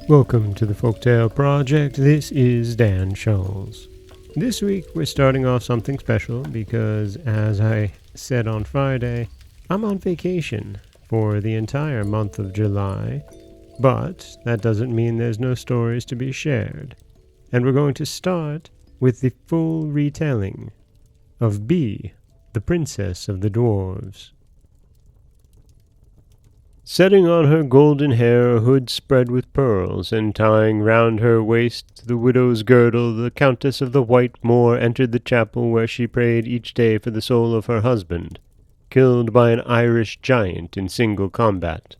Welcome to the Folktale Project. This is Dan Scholz. This week we're starting off something special because, as I said on Friday, I'm on vacation for the entire month of July, but that doesn't mean there's no stories to be shared. And we're going to start with the full retelling of Bee, the Princess of the Dwarfs. Setting on her golden hair a hood spread with pearls, and tying round her waist the widow's girdle, the Countess of the White Moor entered the chapel where she prayed each day for the soul of her husband, killed by an Irish giant in single combat.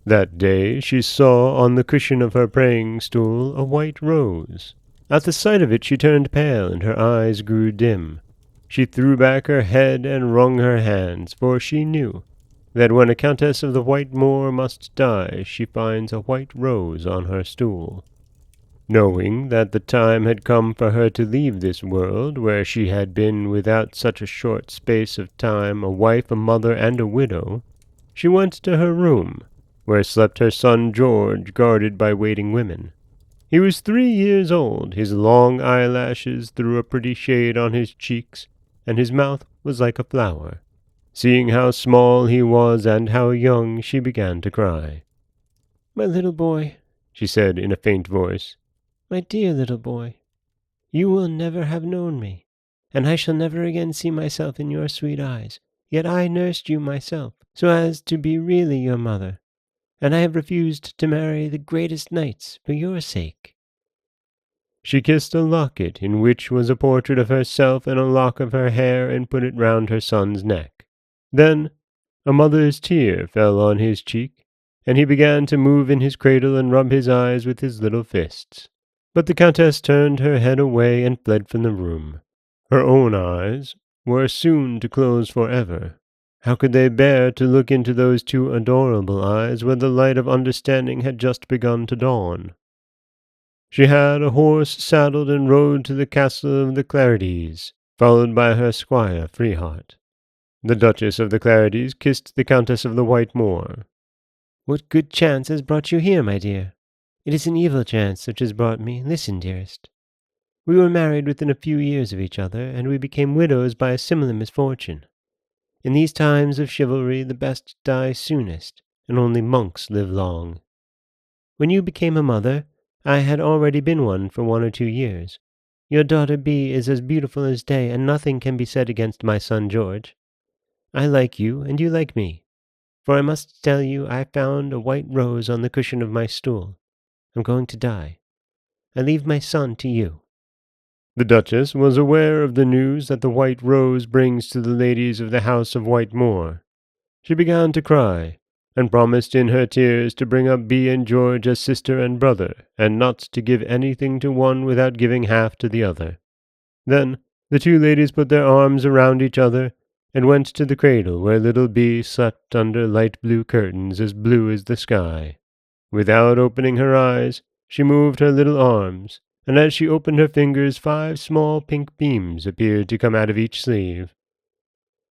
That day she saw on the cushion of her praying stool a white rose. At the sight of it she turned pale, and her eyes grew dim. She threw back her head and wrung her hands, for she knew that when a Countess of the White Moor must die, she finds a white rose on her stool. Knowing that the time had come for her to leave this world, where she had been without such a short space of time a wife, a mother, and a widow, she went to her room, where slept her son George, guarded by waiting women. He was 3 years old, his long eyelashes threw a pretty shade on his cheeks, and his mouth was like a flower. Seeing how small he was and how young, she began to cry. "My little boy," she said in a faint voice, "my dear little boy, you will never have known me, and I shall never again see myself in your sweet eyes. Yet I nursed you myself, so as to be really your mother, and I have refused to marry the greatest knights for your sake." She kissed a locket in which was a portrait of herself and a lock of her hair, and put it round her son's neck. Then a mother's tear fell on his cheek, and he began to move in his cradle and rub his eyes with his little fists. But the Countess turned her head away and fled from the room. Her own eyes were soon to close forever. How could they bear to look into those two adorable eyes where the light of understanding had just begun to dawn? She had a horse saddled and rode to the castle of the Clarides, followed by her squire Freeheart. The Duchess of the Clarides kissed the Countess of the White Moor. "What good chance has brought you here, my dear?" "It is an evil chance which has brought me. Listen, dearest. We were married within a few years of each other, and we became widows by a similar misfortune. In these times of chivalry the best die soonest, and only monks live long. When you became a mother, I had already been one for 1 or 2 years. Your daughter Bee is as beautiful as day, and nothing can be said against my son George. I like you, and you like me. For I must tell you I found a white rose on the cushion of my stool. I'm going to die. I leave my son to you." The Duchess was aware of the news that the white rose brings to the ladies of the house of White Moor. She began to cry, and promised in her tears to bring up Bee and George as sister and brother, and not to give anything to one without giving half to the other. Then the two ladies put their arms around each other, and went to the cradle where little Bee slept under light blue curtains as blue as the sky. Without opening her eyes, she moved her little arms, and as she opened her fingers 5 small pink beams appeared to come out of each sleeve.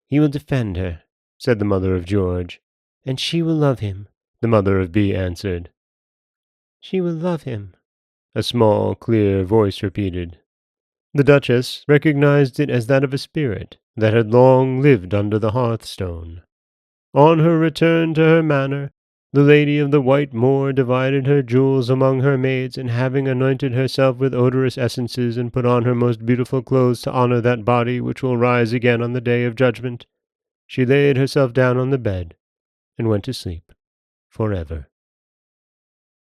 "He will defend her," said the mother of George. "And she will love him," the mother of Bee answered. "She will love him," a small, clear voice repeated. The Duchess recognized it as that of a spirit that had long lived under the hearthstone. On her return to her manor, the Lady of the White Moor divided her jewels among her maids, and having anointed herself with odorous essences and put on her most beautiful clothes to honor that body which will rise again on the day of judgment, she laid herself down on the bed and went to sleep forever.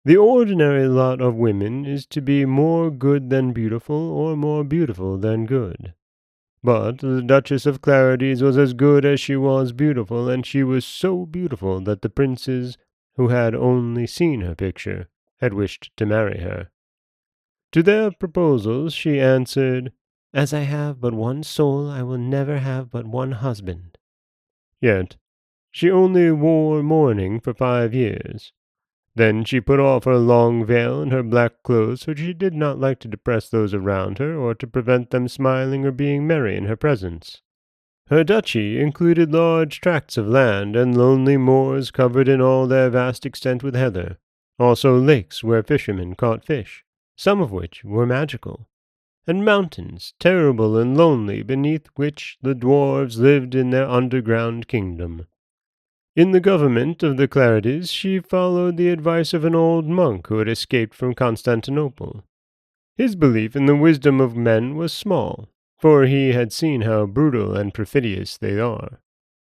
The ordinary lot of women is to be more good than beautiful, or more beautiful than good. But the Duchess of Clarides was as good as she was beautiful, and she was so beautiful that the princes, who had only seen her picture, had wished to marry her. To their proposals she answered, "As I have but one soul, I will never have but one husband." Yet she only wore mourning for 5 years. Then she put off her long veil and her black clothes, for she did not like to depress those around her, or to prevent them smiling or being merry in her presence. Her duchy included large tracts of land and lonely moors covered in all their vast extent with heather, Also lakes where fishermen caught fish, some of which were magical, and mountains terrible and lonely beneath which the dwarves lived in their underground kingdom. In the government of the Clarides she followed the advice of an old monk who had escaped from Constantinople. His belief in the wisdom of men was small, for he had seen how brutal and perfidious they are.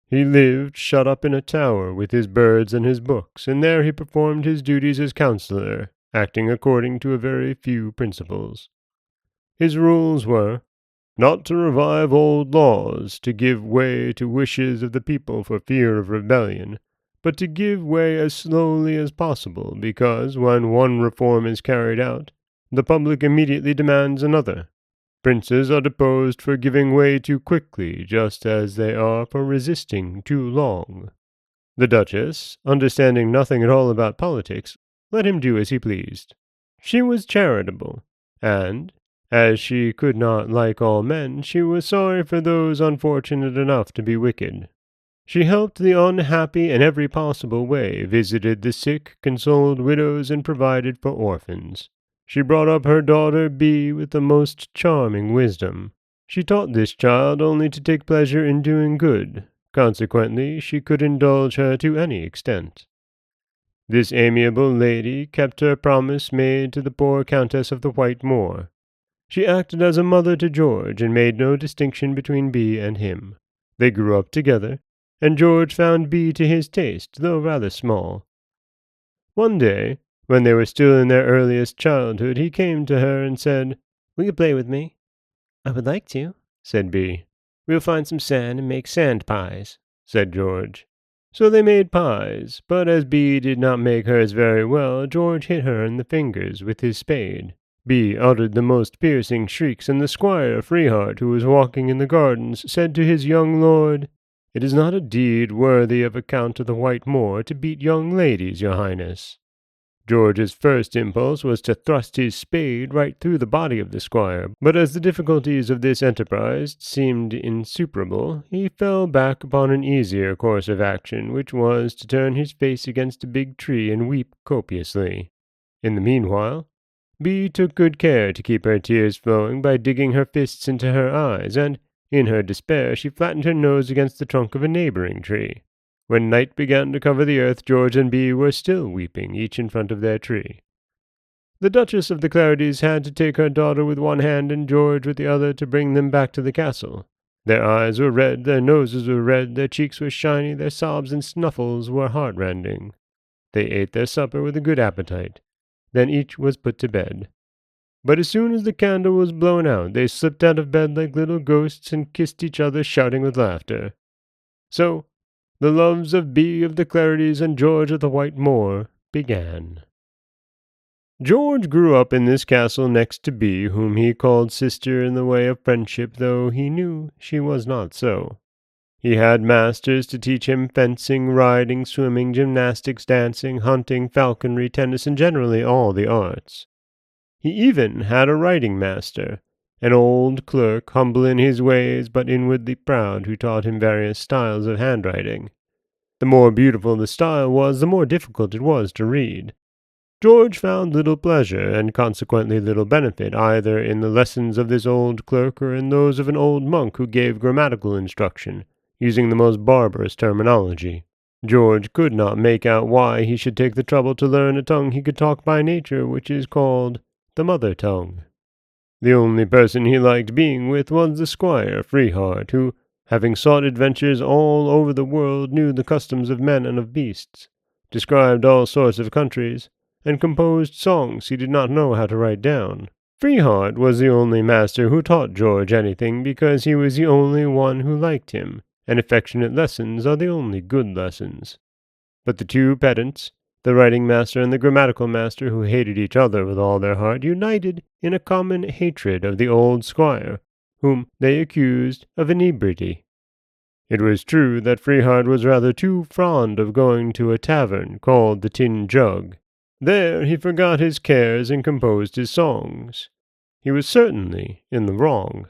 He lived shut up in a tower with his birds and his books, and there he performed his duties as counselor, acting according to a very few principles. His rules were, not to revive old laws, to give way to wishes of the people for fear of rebellion, but to give way as slowly as possible, because when one reform is carried out, the public immediately demands another. Princes are deposed for giving way too quickly, just as they are for resisting too long. The Duchess, understanding nothing at all about politics, let him do as he pleased. She was charitable, and, as she could not like all men, she was sorry for those unfortunate enough to be wicked. She helped the unhappy in every possible way, visited the sick, consoled widows, and provided for orphans. She brought up her daughter Bee with the most charming wisdom. She taught this child only to take pleasure in doing good. Consequently, she could indulge her to any extent. This amiable lady kept her promise made to the poor Countess of the White Moor. She acted as a mother to George, and made no distinction between Bee and him. They grew up together, and George found Bee to his taste, though rather small. One day, when they were still in their earliest childhood, he came to her and said, "Will you play with me?" "I would like to," said Bee. "We'll find some sand and make sand pies," said George. So they made pies, but as Bee did not make hers very well, George hit her in the fingers with his spade. Bee uttered the most piercing shrieks, and the squire Freeheart, who was walking in the gardens, said to his young lord, "It is not a deed worthy of a Count of the White Moor to beat young ladies, your highness." George's first impulse was to thrust his spade right through the body of the squire, but as the difficulties of this enterprise seemed insuperable, he fell back upon an easier course of action, which was to turn his face against a big tree and weep copiously. In the meanwhile, Bee took good care to keep her tears flowing by digging her fists into her eyes, and, in her despair, she flattened her nose against the trunk of a neighboring tree. When night began to cover the earth, George and Bee were still weeping, each in front of their tree. The Duchess of the Clarides had to take her daughter with one hand and George with the other to bring them back to the castle. Their eyes were red, their noses were red, their cheeks were shiny, their sobs and snuffles were heart-rending. They ate their supper with a good appetite. Then each was put to bed. But as soon as the candle was blown out, they slipped out of bed like little ghosts and kissed each other, shouting with laughter. So, the loves of Bee of the Clarides and George of the White Moor began. George grew up in this castle next to Bee, whom he called sister in the way of friendship, though he knew she was not so. He had masters to teach him fencing, riding, swimming, gymnastics, dancing, hunting, falconry, tennis, and generally all the arts. He even had a writing master, an old clerk, humble in his ways but inwardly proud, who taught him various styles of handwriting. The more beautiful the style was, the more difficult it was to read. George found little pleasure, and consequently little benefit, either in the lessons of this old clerk or in those of an old monk who gave grammatical instruction, using the most barbarous terminology. George could not make out why he should take the trouble to learn a tongue he could talk by nature, which is called the mother tongue. The only person he liked being with was the squire Freeheart, who, having sought adventures all over the world, knew the customs of men and of beasts, described all sorts of countries, and composed songs he did not know how to write down. Freeheart was the only master who taught George anything, because he was the only one who liked him, and affectionate lessons are the only good lessons. But the two pedants, the writing master and the grammatical master, who hated each other with all their heart, united in a common hatred of the old squire, whom they accused of inebriety. It was true that Freeheart was rather too fond of going to a tavern called the Tin Jug. There he forgot his cares and composed his songs. He was certainly in the wrong.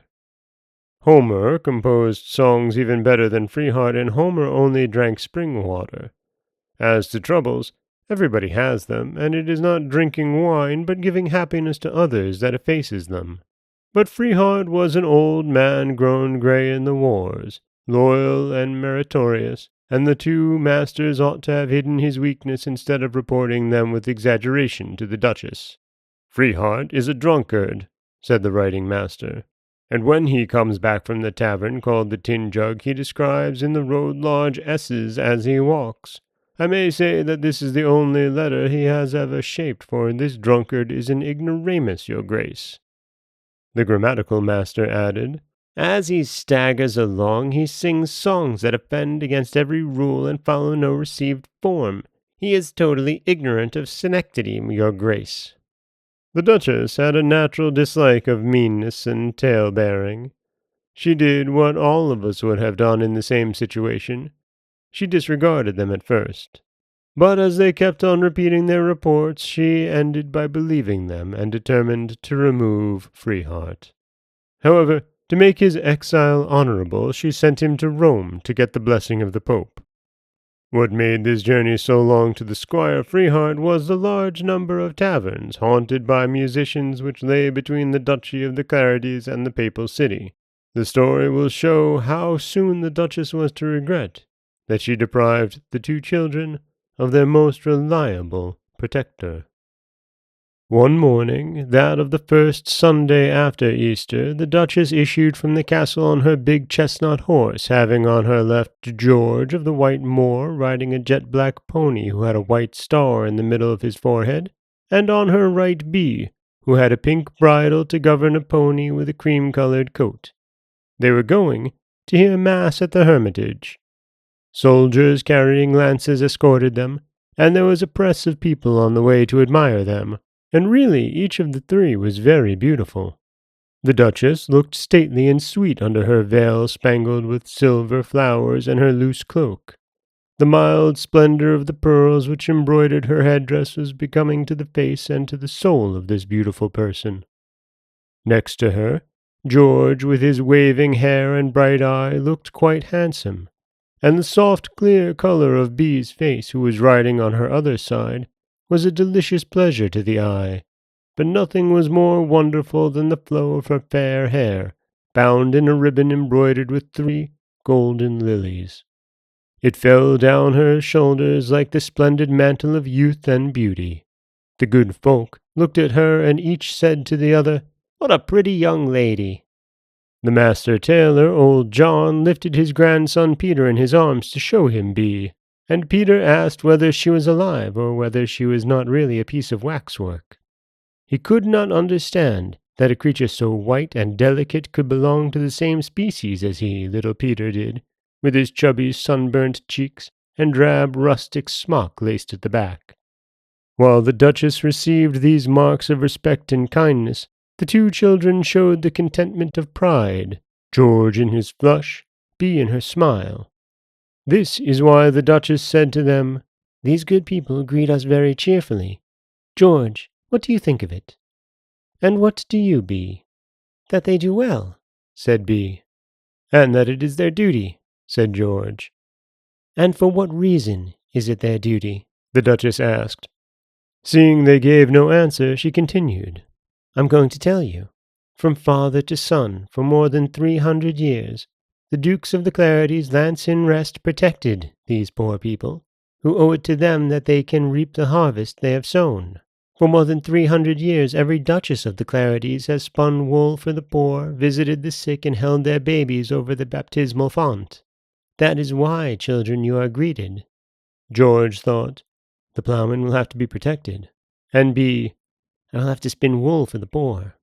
Homer composed songs even better than Freeheart, and Homer only drank spring water. As to troubles, Everybody has them, and it is not drinking wine, but giving happiness to others that effaces them. But Freeheart was an old man grown grey in the wars, loyal and meritorious, and the two masters ought to have hidden his weakness instead of reporting them with exaggeration to the Duchess. Freeheart is a drunkard, said the writing master, and when he comes back from the tavern called the Tin Jug, he describes in the road large S's as he walks. I may say that this is the only letter he has ever shaped, for this drunkard is an ignoramus, your grace. The grammatical master added, as he staggers along, he sings songs that offend against every rule and follow no received form. He is totally ignorant of synecdoche, your grace. The Duchess had a natural dislike of meanness and tale-bearing. She did what all of us would have done in the same situation. She disregarded them at first. But as they kept on repeating their reports, she ended by believing them and determined to remove Freeheart. However, to make his exile honorable, she sent him to Rome to get the blessing of the Pope. What made this journey so long to the Squire Freeheart was the large number of taverns haunted by musicians which lay between the Duchy of the Clarities and the Papal City. The story will show how soon the Duchess was to regret that she deprived the two children of their most reliable protector. One morning, that of the first Sunday after Easter, the Duchess issued from the castle on her big chestnut horse, having on her left George of the White Moor riding a jet-black pony who had a white star in the middle of his forehead, and on her right Bee, who had a pink bridle to govern a pony with a cream-colored coat. They were going to hear mass at the Hermitage. Soldiers carrying lances escorted them, and there was a press of people on the way to admire them. And really each of the three was very beautiful. The Duchess looked stately and sweet under her veil spangled with silver flowers and her loose cloak. The mild splendor of the pearls which embroidered her headdress was becoming to the face and to the soul of this beautiful person. Next to her, George, with his waving hair and bright eye, looked quite handsome, and the soft, clear color of Bee's face, who was riding on her other side, was a delicious pleasure to the eye, but nothing was more wonderful than the flow of her fair hair, bound in a ribbon embroidered with 3 golden lilies. It fell down her shoulders like the splendid mantle of youth and beauty. The good folk looked at her, and each said to the other, "What a pretty young lady!" The master tailor, old John, lifted his grandson Peter in his arms to show him Bee, and Peter asked whether she was alive or whether she was not really a piece of waxwork. He could not understand that a creature so white and delicate could belong to the same species as he, little Peter, did, with his chubby sunburnt cheeks and drab rustic smock laced at the back. While the Duchess received these marks of respect and kindness, the two children showed the contentment of pride, George in his flush, Bee in her smile. This is why the Duchess said to them, "These good people greet us very cheerfully. George, what do you think of it?" "And what do you, Bee?" "That they do well," said Bee. "And that it is their duty," said George. "And for what reason is it their duty?" the Duchess asked. Seeing they gave no answer, she continued, "I'm going to tell you. From father to son, for more than 300 years, the Dukes of the Clarities, lance in rest, protected these poor people, who owe it to them that they can reap the harvest they have sown. For more than 300 years, every Duchess of the Clarities has spun wool for the poor, visited the sick, and held their babies over the baptismal font. That is why, children, you are greeted." George thought, "The plowman will have to be protected," and Bee, "I'll have to spin wool for the poor."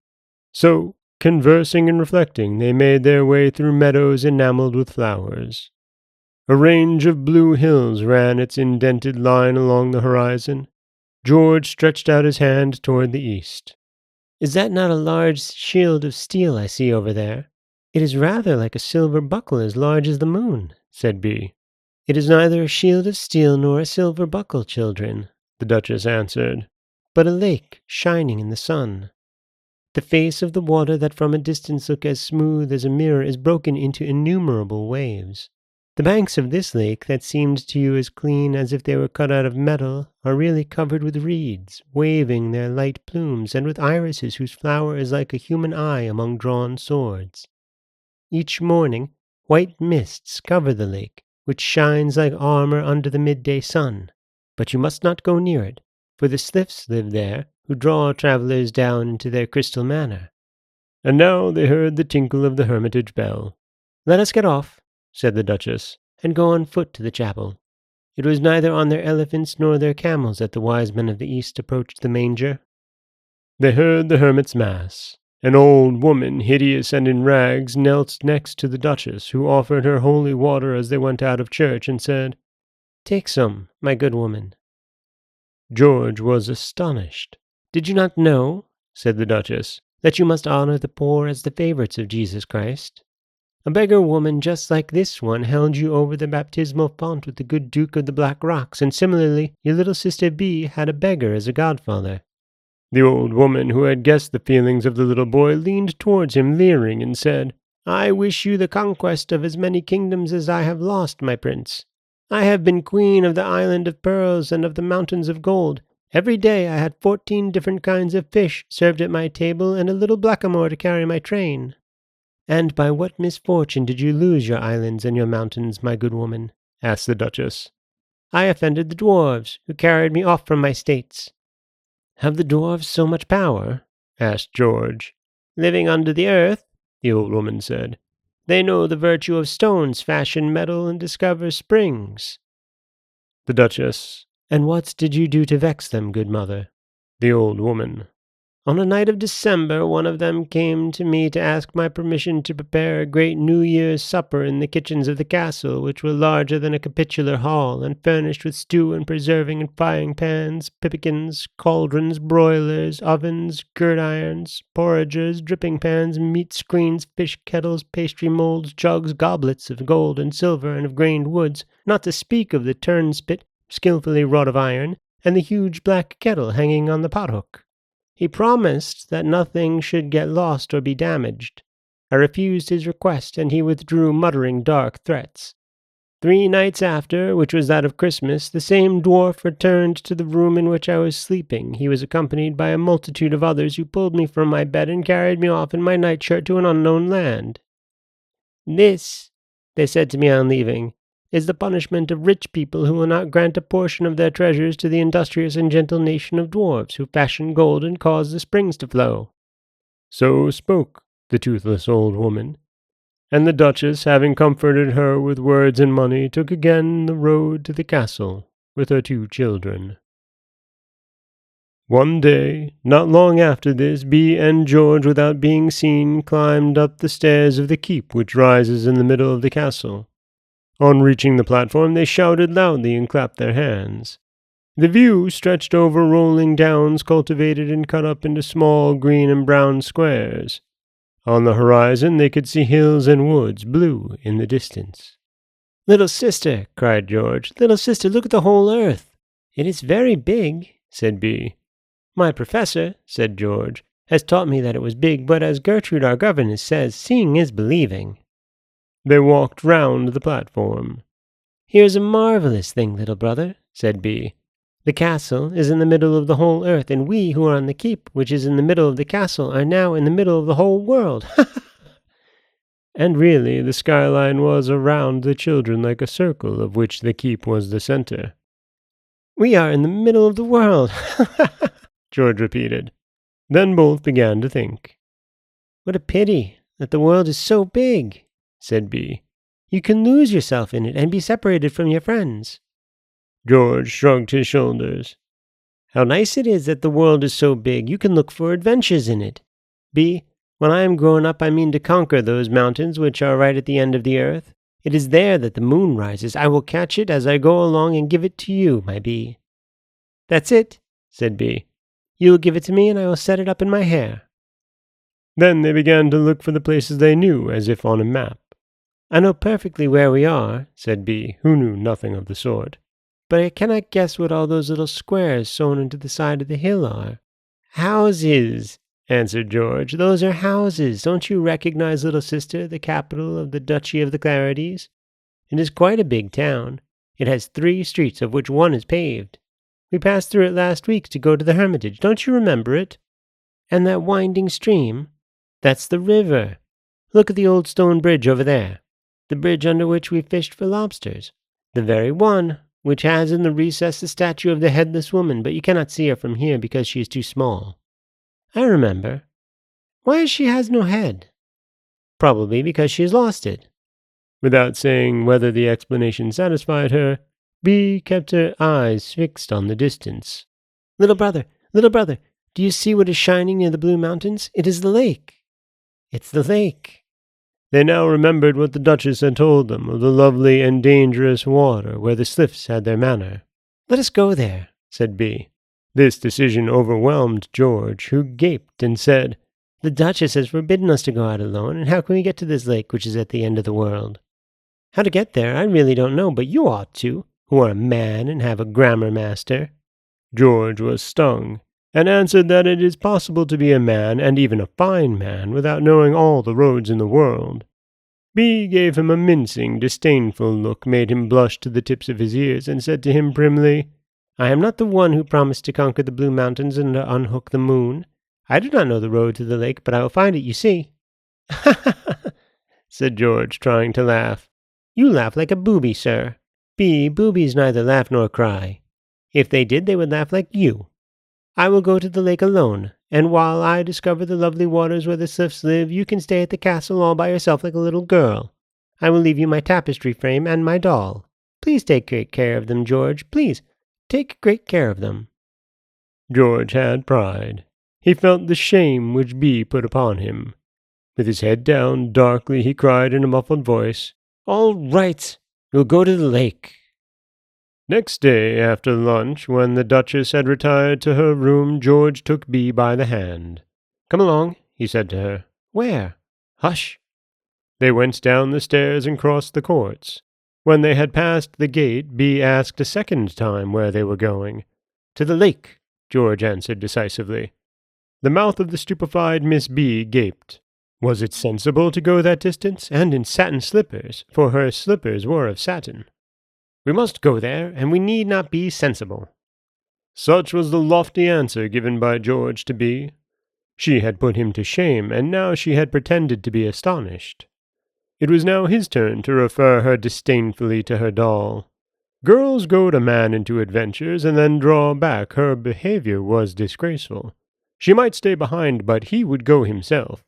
So, conversing and reflecting, they made their way through meadows enameled with flowers. A range of blue hills ran its indented line along the horizon. George stretched out his hand toward the east. "Is that not a large shield of steel I see over there?" "It is rather like a silver buckle as large as the moon," said Bee. "It is neither a shield of steel nor a silver buckle, children," the Duchess answered, "but a lake shining in the sun. The face of the water that from a distance look as smooth as a mirror is broken into innumerable waves. The banks of this lake that seemed to you as clean as if they were cut out of metal are really covered with reeds, waving their light plumes, and with irises whose flower is like a human eye among drawn swords. Each morning, white mists cover the lake, which shines like armor under the midday sun. But you must not go near it, for the Sliffs live there, who draw travelers down into their crystal manor. And now they heard the tinkle of the hermitage bell. "Let us get off," said the Duchess, "and go on foot to the chapel." It was neither on their elephants nor their camels that the wise men of the East approached the manger. They heard the hermit's mass. An old woman, hideous and in rags, knelt next to the Duchess, who offered her holy water as they went out of church, and said, "Take some, my good woman." George was astonished. "Did you not know," said the Duchess, "that you must honor the poor as the favorites of Jesus Christ? A beggar woman just like this one held you over the baptismal font with the good Duke of the Black Rocks, and similarly your little sister Bee had a beggar as a godfather." The old woman, who had guessed the feelings of the little boy, leaned towards him, leering, and said, "I wish you the conquest of as many kingdoms as I have lost, my prince. I have been queen of the island of pearls and of the mountains of gold. Every day I had 14 different kinds of fish served at my table and a little blackamoor to carry my train." "And by what misfortune did you lose your islands and your mountains, my good woman?" asked the Duchess. "I offended the dwarfs, who carried me off from my states." "Have the dwarfs so much power?" asked George. "Living under the earth," the old woman said. "They know the virtue of stones, fashion metal, and discover springs." The Duchess. "And what did you do to vex them, good mother?" The old woman. "On a night of December, one of them came to me to ask my permission to prepare a great New Year's supper in the kitchens of the castle, which were larger than a capitular hall, and furnished with stew and preserving and frying pans, pipkins, cauldrons, broilers, ovens, girt-irons, porringers, dripping pans, meat screens, fish kettles, pastry molds, jugs, goblets of gold and silver and of grained woods, not to speak of the turnspit, skilfully wrought of iron, and the huge black kettle hanging on the pot-hook. He promised that nothing should get lost or be damaged. I refused his request, and he withdrew, muttering dark threats. 3 nights after, which was that of Christmas, the same dwarf returned to the room in which I was sleeping. He was accompanied by a multitude of others, who pulled me from my bed and carried me off in my nightshirt to an unknown land. "This," they said to me on leaving, "is the punishment of rich people who will not grant a portion of their treasures to the industrious and gentle nation of dwarfs, who fashion gold and cause the springs to flow." So spoke the toothless old woman, and the Duchess, having comforted her with words and money, took again the road to the castle with her 2 children. One day, not long after this, Bee and George, without being seen, climbed up the stairs of the keep which rises in the middle of the castle. On reaching the platform, they shouted loudly and clapped their hands. The view stretched over rolling downs cultivated and cut up into small green and brown squares. On the horizon they could see hills and woods, blue in the distance. "Little sister," cried George, "little sister, look at the whole earth." "It is very big," said Bee. "My professor," said George, "has taught me that it was big, but as Gertrude, our governess, says, seeing is believing." They walked round the platform. "Here's a marvelous thing, little brother," said Bee. "The castle is in the middle of the whole earth, and we who are on the keep, which is in the middle of the castle, are now in the middle of the whole world. Ha ha!" And really the skyline was around the children like a circle, of which the keep was the center. "We are in the middle of the world," George repeated. Then both began to think. "What a pity that the world is so big," said Bee. "You can lose yourself in it and be separated from your friends." George shrugged his shoulders. "How nice it is that the world is so big. You can look for adventures in it. Bee, when I am grown up, I mean to conquer those mountains which are right at the end of the earth. It is there that the moon rises. I will catch it as I go along and give it to you, my Bee." "That's it," said Bee. "You will give it to me, and I will set it up in my hair." Then they began to look for the places they knew, as if on a map. "I know perfectly where we are," said Bee, who knew nothing of the sort. "But I cannot guess what all those little squares sewn into the side of the hill are." "Houses," answered George. "Those are houses. Don't you recognize, little sister, the capital of the Duchy of the Clarities? It is quite a big town. It has 3 streets, of which one is paved. We passed through it last week to go to the hermitage. Don't you remember it? And that winding stream? That's the river. Look at the old stone bridge over there. The bridge under which we fished for lobsters. The very one which has in the recess the statue of the headless woman, but you cannot see her from here because she is too small. I remember. Why she has no head? Probably because she has lost it. Without saying whether the explanation satisfied her, Bee kept her eyes fixed on the distance. Little brother, do you see what is shining near the blue mountains? It is the lake. It's the lake. They now remembered what the Duchess had told them of the lovely and dangerous water where the Sliffs had their manor. Let us go there, said Bee. This decision overwhelmed George, who gaped and said, The Duchess has forbidden us to go out alone, and how can we get to this lake which is at the end of the world? How to get there I really don't know, but you ought to, who are a man and have a grammar master. George was stung, and answered that it is possible to be a man, and even a fine man, without knowing all the roads in the world. Bee gave him a mincing, disdainful look, made him blush to the tips of his ears, and said to him primly, I am not the one who promised to conquer the blue mountains and to unhook the moon. I do not know the road to the lake, but I will find it, you see. Ha ha ha, said George, trying to laugh. You laugh like a booby, sir. Bee, boobies neither laugh nor cry. If they did, they would laugh like you. I will go to the lake alone, and while I discover the lovely waters where the Sliffs live, you can stay at the castle all by yourself like a little girl. I will leave you my tapestry frame and my doll. Please take great care of them, George. Please, take great care of them. George had pride. He felt the shame which Bee put upon him. With his head down, darkly he cried in a muffled voice, All right, we'll go to the lake. Next day, after lunch, when the Duchess had retired to her room, George took Bee by the hand. Come along, he said to her. Where? Hush. They went down the stairs and crossed the courts. When they had passed the gate, Bee asked a second time where they were going. To the lake, George answered decisively. The mouth of the stupefied Miss Bee gaped. Was it sensible to go that distance, and in satin slippers, for her slippers were of satin? We must go there, and we need not be sensible. Such was the lofty answer given by George to Bee. She had put him to shame, and now she had pretended to be astonished. It was now his turn to refer her disdainfully to her doll. Girls goad a man into adventures, and then draw back. Her behavior was disgraceful. She might stay behind, but he would go himself.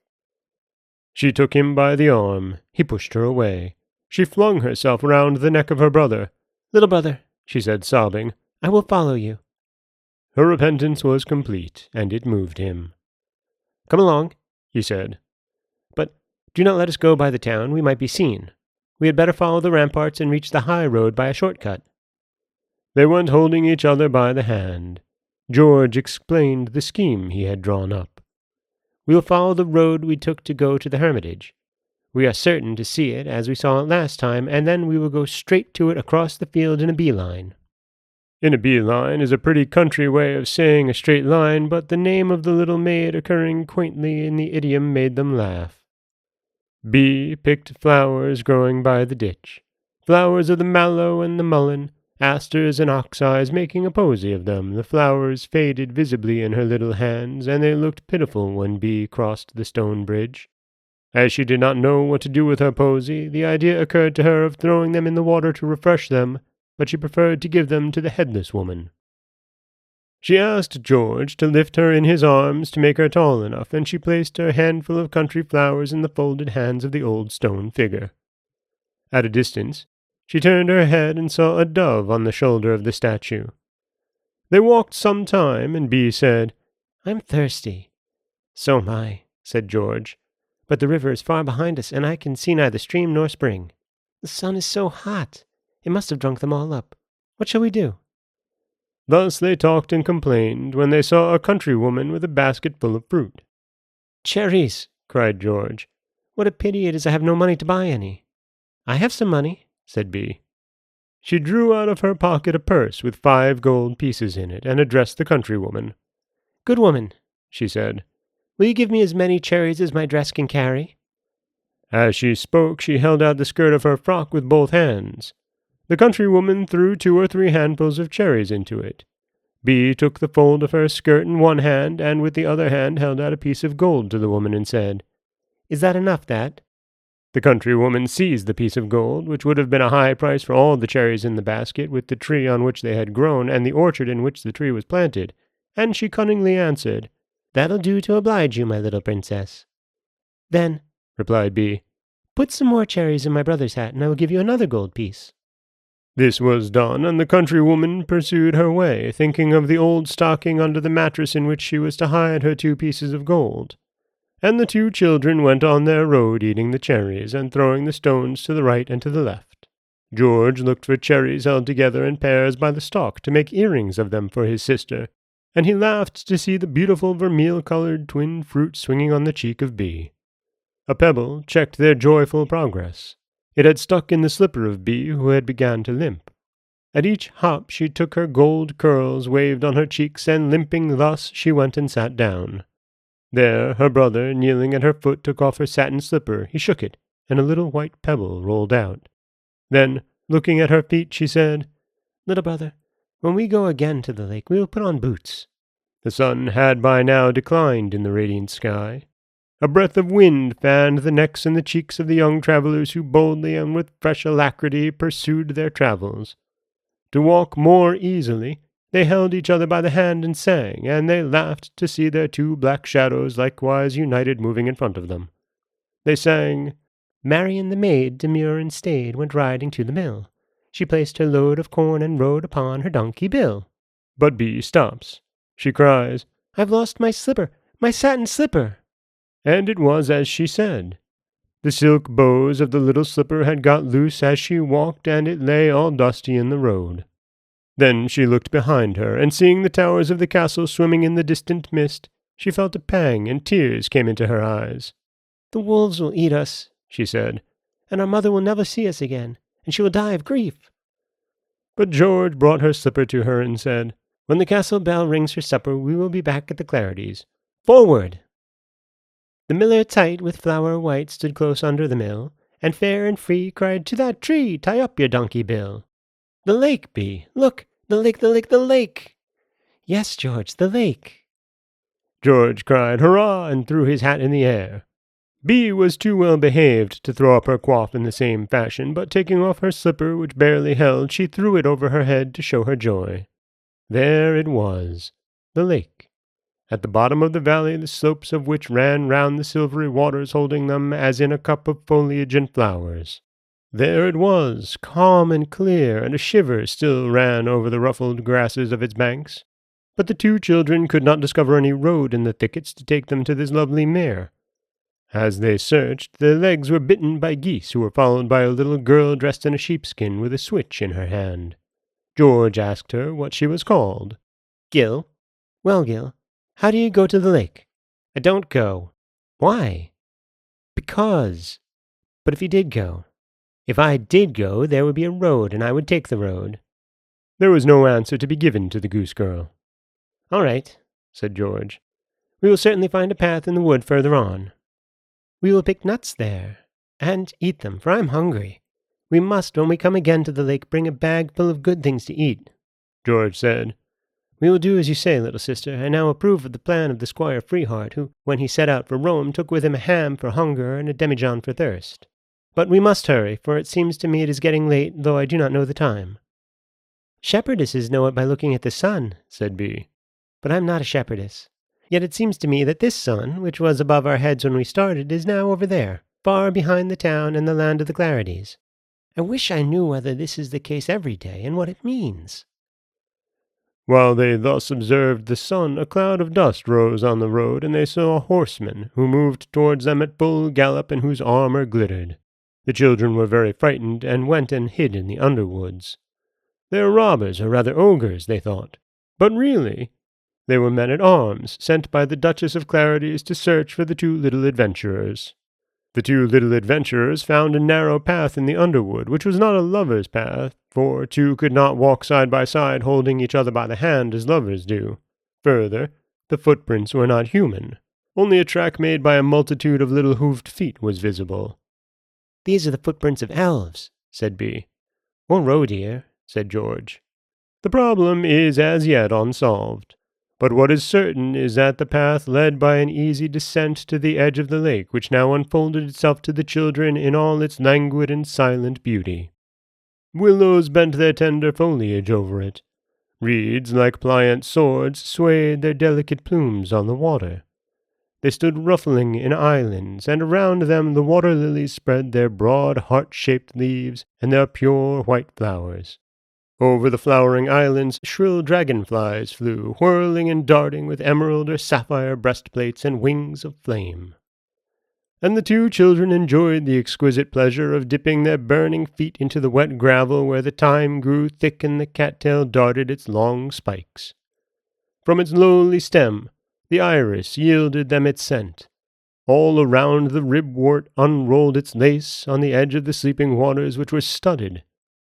She took him by the arm. He pushed her away. She flung herself round the neck of her brother. Little brother, she said, sobbing, I will follow you. Her repentance was complete, and it moved him. Come along, he said. But do not let us go by the town. We might be seen. We had better follow the ramparts and reach the high road by a short-cut. They went holding each other by the hand. George explained the scheme he had drawn up. We will follow the road we took to go to the hermitage. We are certain to see it, as we saw it last time, and then we will go straight to it across the field in a bee-line. In a bee-line is a pretty country way of saying a straight line, but the name of the little maid occurring quaintly in the idiom made them laugh. Bee picked flowers growing by the ditch, flowers of the mallow and the mullein, asters and ox-eyes, making a posy of them. The flowers faded visibly in her little hands, and they looked pitiful when Bee crossed the stone bridge. As she did not know what to do with her posy, the idea occurred to her of throwing them in the water to refresh them, but she preferred to give them to the headless woman. She asked George to lift her in his arms to make her tall enough, and she placed her handful of country flowers in the folded hands of the old stone figure. At a distance, she turned her head and saw a dove on the shoulder of the statue. They walked some time, and Bee said, I'm thirsty. So am I, said George. But the river is far behind us, and I can see neither stream nor spring. The sun is so hot. It must have drunk them all up. What shall we do? Thus they talked and complained, when they saw a countrywoman with a basket full of fruit. Cherries, cried George. What a pity it is I have no money to buy any. I have some money, said Bee. She drew out of her pocket a purse with 5 gold pieces in it, and addressed the countrywoman. Good woman, she said, will you give me as many cherries as my dress can carry? As she spoke, she held out the skirt of her frock with both hands. The countrywoman threw 2 or 3 handfuls of cherries into it. Bee took the fold of her skirt in one hand, and with the other hand held out a piece of gold to the woman and said, "Is that enough, that?" The countrywoman seized the piece of gold, which would have been a high price for all the cherries in the basket, with the tree on which they had grown, and the orchard in which the tree was planted, and she cunningly answered, "That'll do to oblige you, my little princess." "Then," replied Bee, "put some more cherries in my brother's hat, and I will give you another gold piece." This was done, and the countrywoman pursued her way, thinking of the old stocking under the mattress in which she was to hide her 2 pieces of gold. And the 2 children went on their road eating the cherries, and throwing the stones to the right and to the left. George looked for cherries held together in pairs by the stalk to make earrings of them for his sister, and he laughed to see the beautiful vermeil-colored twin fruit swinging on the cheek of Bee. A pebble checked their joyful progress. It had stuck in the slipper of Bee, who had begun to limp. At each hop she took her gold curls waved on her cheeks, and limping thus she went and sat down. There her brother, kneeling at her foot, took off her satin slipper. He shook it, and a little white pebble rolled out. Then, looking at her feet, she said, "Little brother, when we go again to the lake, we will put on boots." The sun had by now declined in the radiant sky. A breath of wind fanned the necks and the cheeks of the young travelers, who boldly and with fresh alacrity pursued their travels. To walk more easily, they held each other by the hand and sang, and they laughed to see their 2 black shadows likewise united moving in front of them. They sang, "Marian the maid, demure and staid, went riding to the mill. She placed her load of corn and rode upon her donkey Bill." But Bee stops. She cries, "I've lost my slipper, my satin slipper!" And it was as she said. The silk bows of the little slipper had got loose as she walked, and it lay all dusty in the road. Then she looked behind her, and seeing the towers of the castle swimming in the distant mist, she felt a pang, and tears came into her eyes. "The wolves will eat us," she said, "and our mother will never see us again, and she will die of grief." But George brought her slipper to her and said, "When the castle bell rings for supper, we will be back at the Clarities. Forward!" The miller tight with flour white stood close under the mill, and fair and free cried, "To that tree, tie up your donkey Bill." "The lake, Bee! Look! The lake, the lake, the lake!" "Yes, George, the lake!" George cried, "Hurrah!" and threw his hat in the air. Bee was too well behaved to throw up her coif in the same fashion, but taking off her slipper, which barely held, she threw it over her head to show her joy. There it was, the lake. At the bottom of the valley, the slopes of which ran round the silvery waters, holding them as in a cup of foliage and flowers. There it was, calm and clear, and a shiver still ran over the ruffled grasses of its banks. But the 2 children could not discover any road in the thickets to take them to this lovely mere. As they searched, their legs were bitten by geese, who were followed by a little girl dressed in a sheepskin with a switch in her hand. George asked her what she was called. "Gil." "Well, Gil, how do you go to the lake?" "I don't go." "Why?" "Because." "But if you did go?" "If I did go, there would be a road, and I would take the road." There was no answer to be given to the goose girl. "All right," said George. "We will certainly find a path in the wood further on. We will pick nuts there, and eat them, for I am hungry. We must, when we come again to the lake, bring a bag full of good things to eat." George said, "We will do as you say, little sister. I now approve of the plan of the Squire Freeheart, who, when he set out for Rome, took with him a ham for hunger and a demijohn for thirst. But we must hurry, for it seems to me it is getting late, though I do not know the time." "Shepherdesses know it by looking at the sun," said Bee. "But I am not a shepherdess. Yet it seems to me that this sun, which was above our heads when we started, is now over there, far behind the town and the land of the Clarities. I wish I knew whether this is the case every day, and what it means." While they thus observed the sun, a cloud of dust rose on the road, and they saw a horseman, who moved towards them at full gallop, and whose armor glittered. The children were very frightened, and went and hid in the underwoods. "They are robbers, or rather ogres," they thought. But really, they were men-at-arms, sent by the Duchess of Clarities to search for the 2 little adventurers. The 2 little adventurers found a narrow path in the underwood, which was not a lover's path, for 2 could not walk side by side holding each other by the hand as lovers do. Further, the footprints were not human. Only a track made by a multitude of little hoofed feet was visible. "These are the footprints of elves," said Bee. "Or reindeer," said George. "The problem is as yet unsolved. But what is certain is that the path led by an easy descent to the edge of the lake, which now unfolded itself to the children in all its languid and silent beauty. Willows bent their tender foliage over it. Reeds, like pliant swords, swayed their delicate plumes on the water. They stood ruffling in islands, and around them the water lilies spread their broad heart-shaped leaves and their pure white flowers. Over the flowering islands shrill dragonflies flew, whirling and darting with emerald or sapphire breastplates and wings of flame. And the two children enjoyed the exquisite pleasure of dipping their burning feet into the wet gravel where the thyme grew thick and the cattail darted its long spikes. From its lowly stem the iris yielded them its scent. All around the ribwort unrolled its lace on the edge of the sleeping waters, which were studded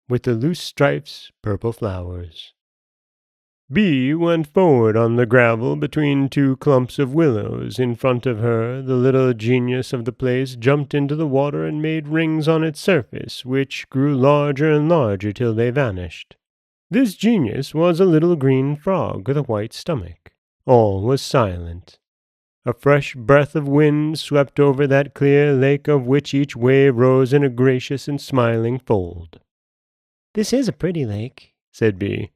with the loose stripes purple flowers. Bee went forward on the gravel between two clumps of willows. In front of her, the little genius of the place jumped into the water and made rings on its surface, which grew larger and larger till they vanished. This genius was a little green frog with a white stomach. All was silent. A fresh breath of wind swept over that clear lake of which each wave rose in a gracious and smiling fold. "This is a pretty lake," said Bee,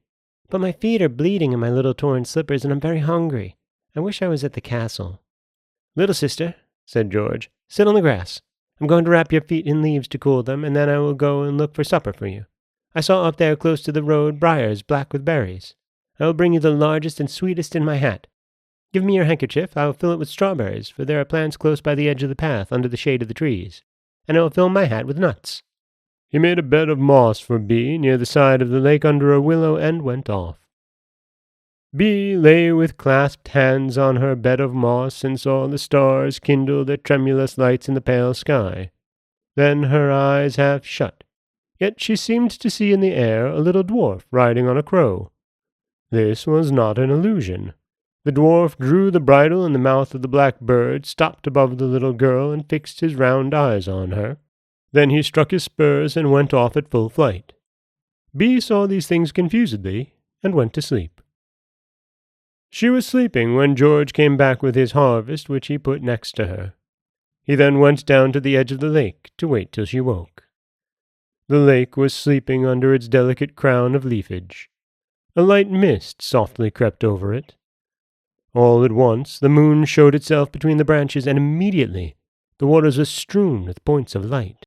"but my feet are bleeding in my little torn slippers, and I'm very hungry. I wish I was at the castle." "Little sister," said George, "sit on the grass. I'm going to wrap your feet in leaves to cool them, and then I will go and look for supper for you. I saw up there close to the road briars black with berries. I will bring you the largest and sweetest in my hat. Give me your handkerchief, I will fill it with strawberries, for there are plants close by the edge of the path under the shade of the trees, and I will fill my hat with nuts." He made a bed of moss for Bee near the side of the lake under a willow and went off. Bee lay with clasped hands on her bed of moss and saw the stars kindle their tremulous lights in the pale sky. Then her eyes half shut, yet she seemed to see in the air a little dwarf riding on a crow. This was not an illusion. The dwarf drew the bridle in the mouth of the black bird, stopped above the little girl, and fixed his round eyes on her. Then he struck his spurs and went off at full flight. Bee saw these things confusedly, and went to sleep. She was sleeping when George came back with his harvest, which he put next to her. He then went down to the edge of the lake to wait till she woke. The lake was sleeping under its delicate crown of leafage. A light mist softly crept over it. All at once the moon showed itself between the branches, and immediately the waters were strewn with points of light.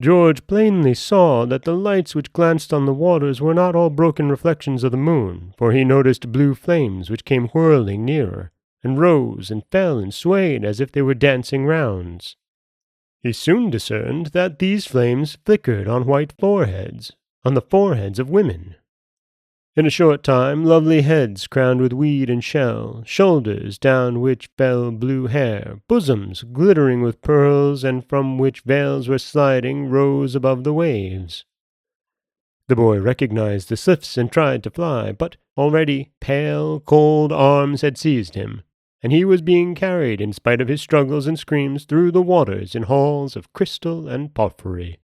George plainly saw that the lights which glanced on the waters were not all broken reflections of the moon, for he noticed blue flames which came whirling nearer, and rose and fell and swayed as if they were dancing rounds. He soon discerned that these flames flickered on white foreheads, on the foreheads of women. In a short time lovely heads crowned with weed and shell, shoulders down which fell blue hair, bosoms glittering with pearls, and from which veils were sliding, rose above the waves. The boy recognized the sylphs and tried to fly, but already pale, cold arms had seized him, and he was being carried, in spite of his struggles and screams, through the waters in halls of crystal and porphyry.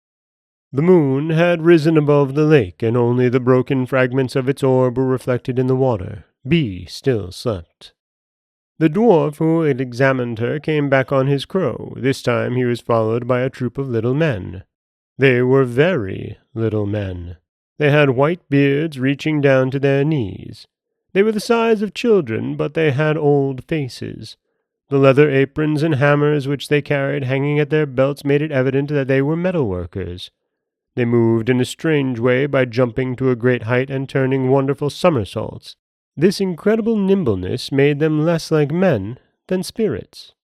The moon had risen above the lake, and only the broken fragments of its orb were reflected in the water. Bee still slept. The dwarf who had examined her came back on his crow. This time he was followed by a troop of little men. They were very little men. They had white beards reaching down to their knees. They were the size of children, but they had old faces. The leather aprons and hammers which they carried hanging at their belts made it evident that they were metal workers. They moved in a strange way by jumping to a great height and turning wonderful somersaults. This incredible nimbleness made them less like men than spirits.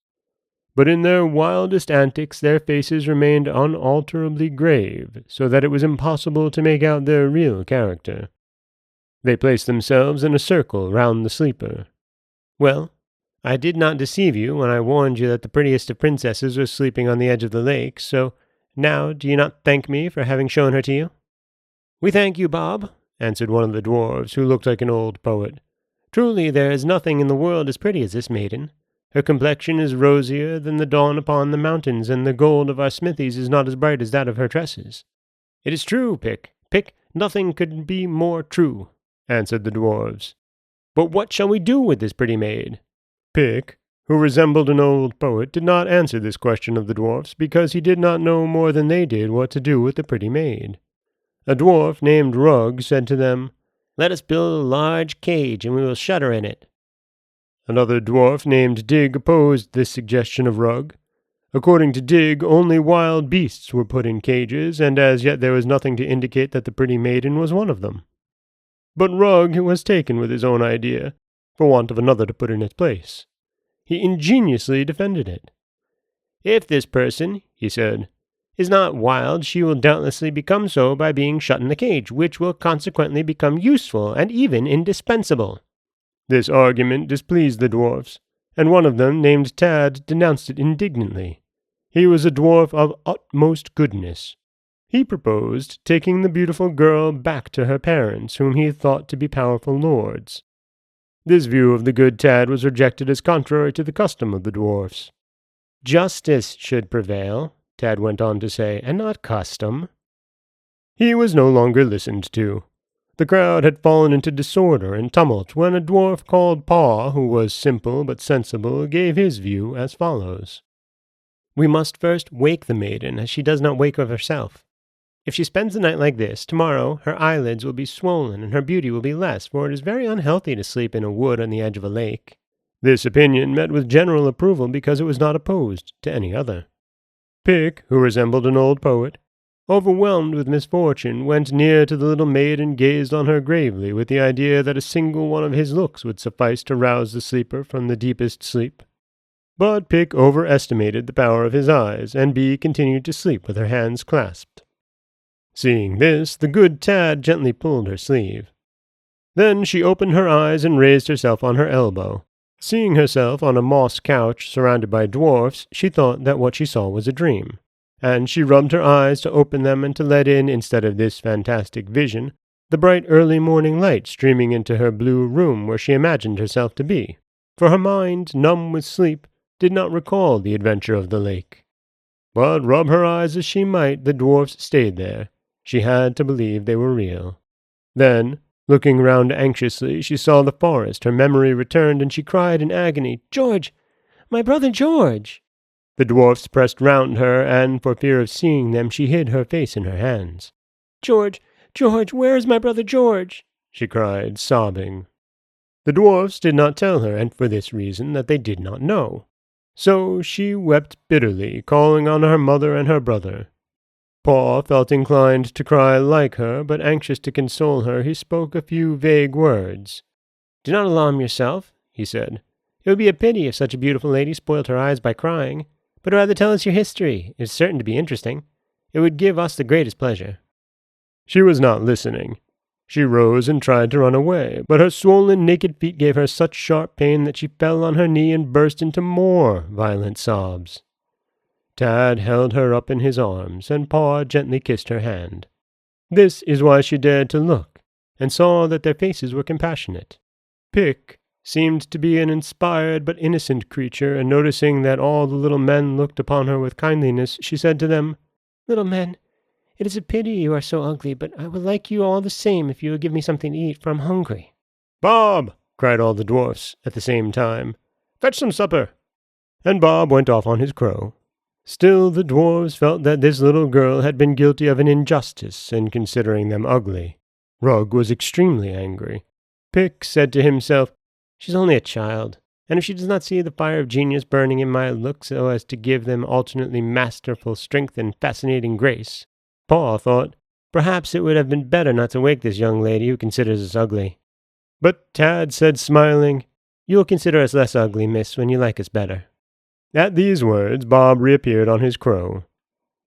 But in their wildest antics their faces remained unalterably grave, so that it was impossible to make out their real character. They placed themselves in a circle round the sleeper. "Well, I did not deceive you when I warned you that the prettiest of princesses was sleeping on the edge of the lake, so now do you not thank me for having shown her to you?" "We thank you, Bob," answered one of the dwarfs, who looked like an old poet. "Truly there is nothing in the world as pretty as this maiden. Her complexion is rosier than the dawn upon the mountains, and the gold of our smithies is not as bright as that of her tresses." "It is true, Pick. Pick, nothing could be more true," answered the dwarfs. "But what shall we do with this pretty maid?" Pick, who resembled an old poet, did not answer this question of the dwarfs, because he did not know more than they did what to do with the pretty maid. A dwarf named Rug said to them, "Let us build a large cage, and we will shut her in it." Another dwarf named Dig opposed this suggestion of Rug. According to Dig, only wild beasts were put in cages, and as yet there was nothing to indicate that the pretty maiden was one of them. But Rug was taken with his own idea, for want of another to put in its place. He ingeniously defended it. "If this person," he said, "is not wild, she will doubtlessly become so by being shut in the cage, which will consequently become useful and even indispensable." This argument displeased the dwarfs, and one of them, named Tad, denounced it indignantly. He was a dwarf of utmost goodness. He proposed taking the beautiful girl back to her parents, whom he thought to be powerful lords. This view of the good Tad was rejected as contrary to the custom of the dwarfs. "Justice should prevail," Tad went on to say, "and not custom." He was no longer listened to. The crowd had fallen into disorder and tumult when a dwarf called Paw, who was simple but sensible, gave his view as follows. "We must first wake the maiden, as she does not wake of herself. If she spends the night like this, tomorrow her eyelids will be swollen and her beauty will be less, for it is very unhealthy to sleep in a wood on the edge of a lake." This opinion met with general approval because it was not opposed to any other. Pick, who resembled an old poet, overwhelmed with misfortune, went near to the little maid and gazed on her gravely with the idea that a single one of his looks would suffice to rouse the sleeper from the deepest sleep. But Pick overestimated the power of his eyes, and Bee continued to sleep with her hands clasped. Seeing this, the good Tad gently pulled her sleeve. Then she opened her eyes and raised herself on her elbow. Seeing herself on a moss couch surrounded by dwarfs, she thought that what she saw was a dream, and she rubbed her eyes to open them and to let in, instead of this fantastic vision, the bright early morning light streaming into her blue room where she imagined herself to be, for her mind, numb with sleep, did not recall the adventure of the lake. But rub her eyes as she might, the dwarfs stayed there. She had to believe they were real. Then, looking round anxiously, she saw the forest. Her memory returned, and she cried in agony, "George! My brother George!" The dwarfs pressed round her, and, for fear of seeing them, she hid her face in her hands. "George! George! Where is my brother George?" she cried, sobbing. The dwarfs did not tell her, and for this reason, that they did not know. So she wept bitterly, calling on her mother and her brother. Paw felt inclined to cry like her, but anxious to console her, he spoke a few vague words. "Do not alarm yourself," he said. "It would be a pity if such a beautiful lady spoilt her eyes by crying, but rather tell us your history. It is certain to be interesting. It would give us the greatest pleasure." She was not listening. She rose and tried to run away, but her swollen, naked feet gave her such sharp pain that she fell on her knee and burst into more violent sobs. Tad held her up in his arms, and Paw gently kissed her hand. This is why she dared to look, and saw that their faces were compassionate. Pick seemed to be an inspired but innocent creature, and noticing that all the little men looked upon her with kindliness, she said to them, "Little men, it is a pity you are so ugly, but I will like you all the same if you will give me something to eat, for I'm hungry." "Bob!" cried all the dwarfs at the same time. "Fetch some supper!" And Bob went off on his crow. Still the dwarfs felt that this little girl had been guilty of an injustice in considering them ugly. Rug was extremely angry. Pick said to himself, "She's only a child, and if she does not see the fire of genius burning in my looks so as to give them alternately masterful strength and fascinating grace." Paul thought, "Perhaps it would have been better not to wake this young lady who considers us ugly." But Tad said, smiling, "You will consider us less ugly, miss, when you like us better." At these words, Bob reappeared on his crow.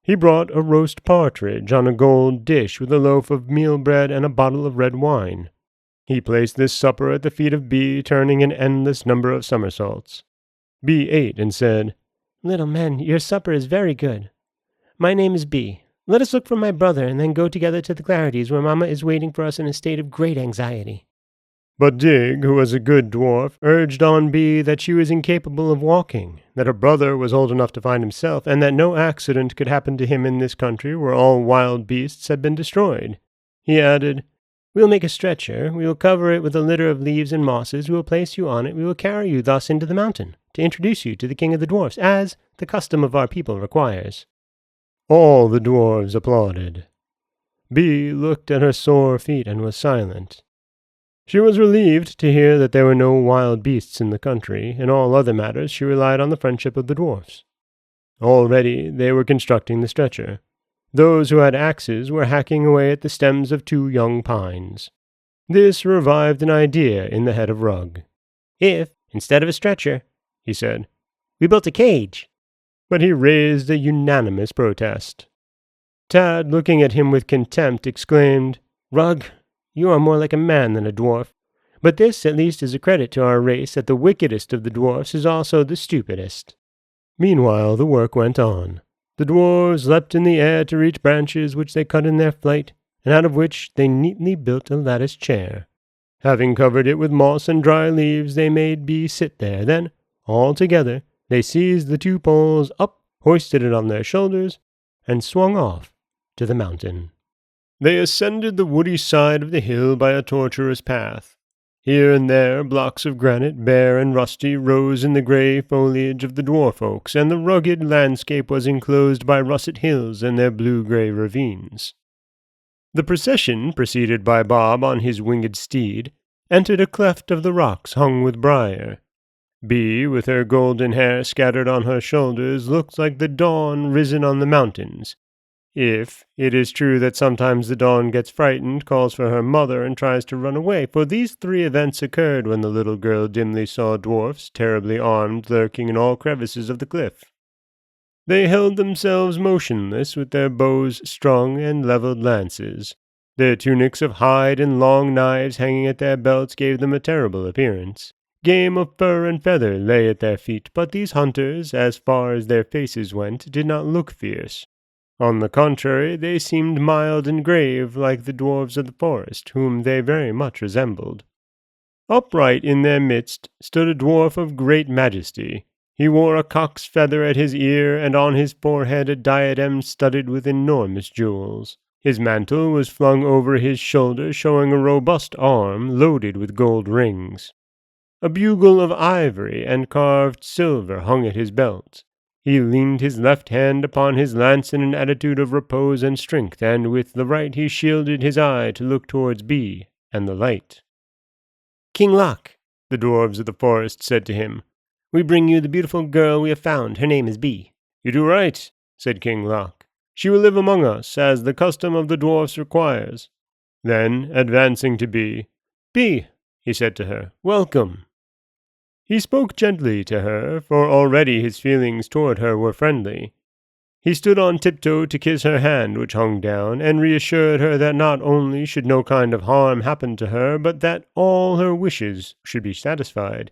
He brought a roast partridge on a gold dish with a loaf of meal bread and a bottle of red wine. He placed this supper at the feet of Bee, turning an endless number of somersaults. Bee ate and said, "Little men, your supper is very good. My name is Bee. Let us look for my brother and then go together to the Clarities, where Mamma is waiting for us in a state of great anxiety." But Dig, who was a good dwarf, urged on Bee that she was incapable of walking, that her brother was old enough to find himself, and that no accident could happen to him in this country where all wild beasts had been destroyed. He added, "We will make a stretcher, we will cover it with a litter of leaves and mosses, we will place you on it, we will carry you thus into the mountain, to introduce you to the king of the dwarfs, as the custom of our people requires." All the dwarves applauded. Bee looked at her sore feet and was silent. She was relieved to hear that there were no wild beasts in the country. In all other matters she relied on the friendship of the dwarfs. Already they were constructing the stretcher. Those who had axes were hacking away at the stems of 2 young pines. This revived an idea in the head of Rugg. "If, instead of a stretcher," he said, "we built a cage." But he raised a unanimous protest. Tad, looking at him with contempt, exclaimed, "Rugg, you are more like a man than a dwarf. But this at least is a credit to our race that the wickedest of the dwarfs is also the stupidest." Meanwhile the work went on. The dwarves leapt in the air to reach branches which they cut in their flight, and out of which they neatly built a lattice chair. Having covered it with moss and dry leaves, they made Bee sit there. Then, all together, they seized the 2 poles up, hoisted it on their shoulders, and swung off to the mountain. They ascended the woody side of the hill by a tortuous path. Here and there blocks of granite, bare and rusty, rose in the grey foliage of the dwarf oaks, and the rugged landscape was enclosed by russet hills and their blue-grey ravines. The procession, preceded by Bob on his winged steed, entered a cleft of the rocks hung with briar. Bee, with her golden hair scattered on her shoulders, looked like the dawn risen on the mountains. If it is true that sometimes the dawn gets frightened, calls for her mother, and tries to run away, for these 3 events occurred when the little girl dimly saw dwarfs, terribly armed, lurking in all crevices of the cliff. They held themselves motionless, with their bows strung and levelled lances. Their tunics of hide and long knives hanging at their belts gave them a terrible appearance. Game of fur and feather lay at their feet, but these hunters, as far as their faces went, did not look fierce. On the contrary, they seemed mild and grave, like the dwarves of the forest, whom they very much resembled. Upright in their midst stood a dwarf of great majesty. He wore a cock's feather at his ear, and on his forehead a diadem studded with enormous jewels. His mantle was flung over his shoulder, showing a robust arm loaded with gold rings. A bugle of ivory and carved silver hung at his belt. He leaned his left hand upon his lance in an attitude of repose and strength, and with the right he shielded his eye to look towards Bee and the light. "King Loc," the dwarves of the forest said to him, "we bring you the beautiful girl we have found. Her name is Bee." "You do right," said King Loc. "She will live among us, as the custom of the dwarfs requires." Then, advancing to Bee, "Bee," he said to her, "welcome." He spoke gently to her, for already his feelings toward her were friendly. He stood on tiptoe to kiss her hand which hung down, and reassured her that not only should no kind of harm happen to her, but that all her wishes should be satisfied,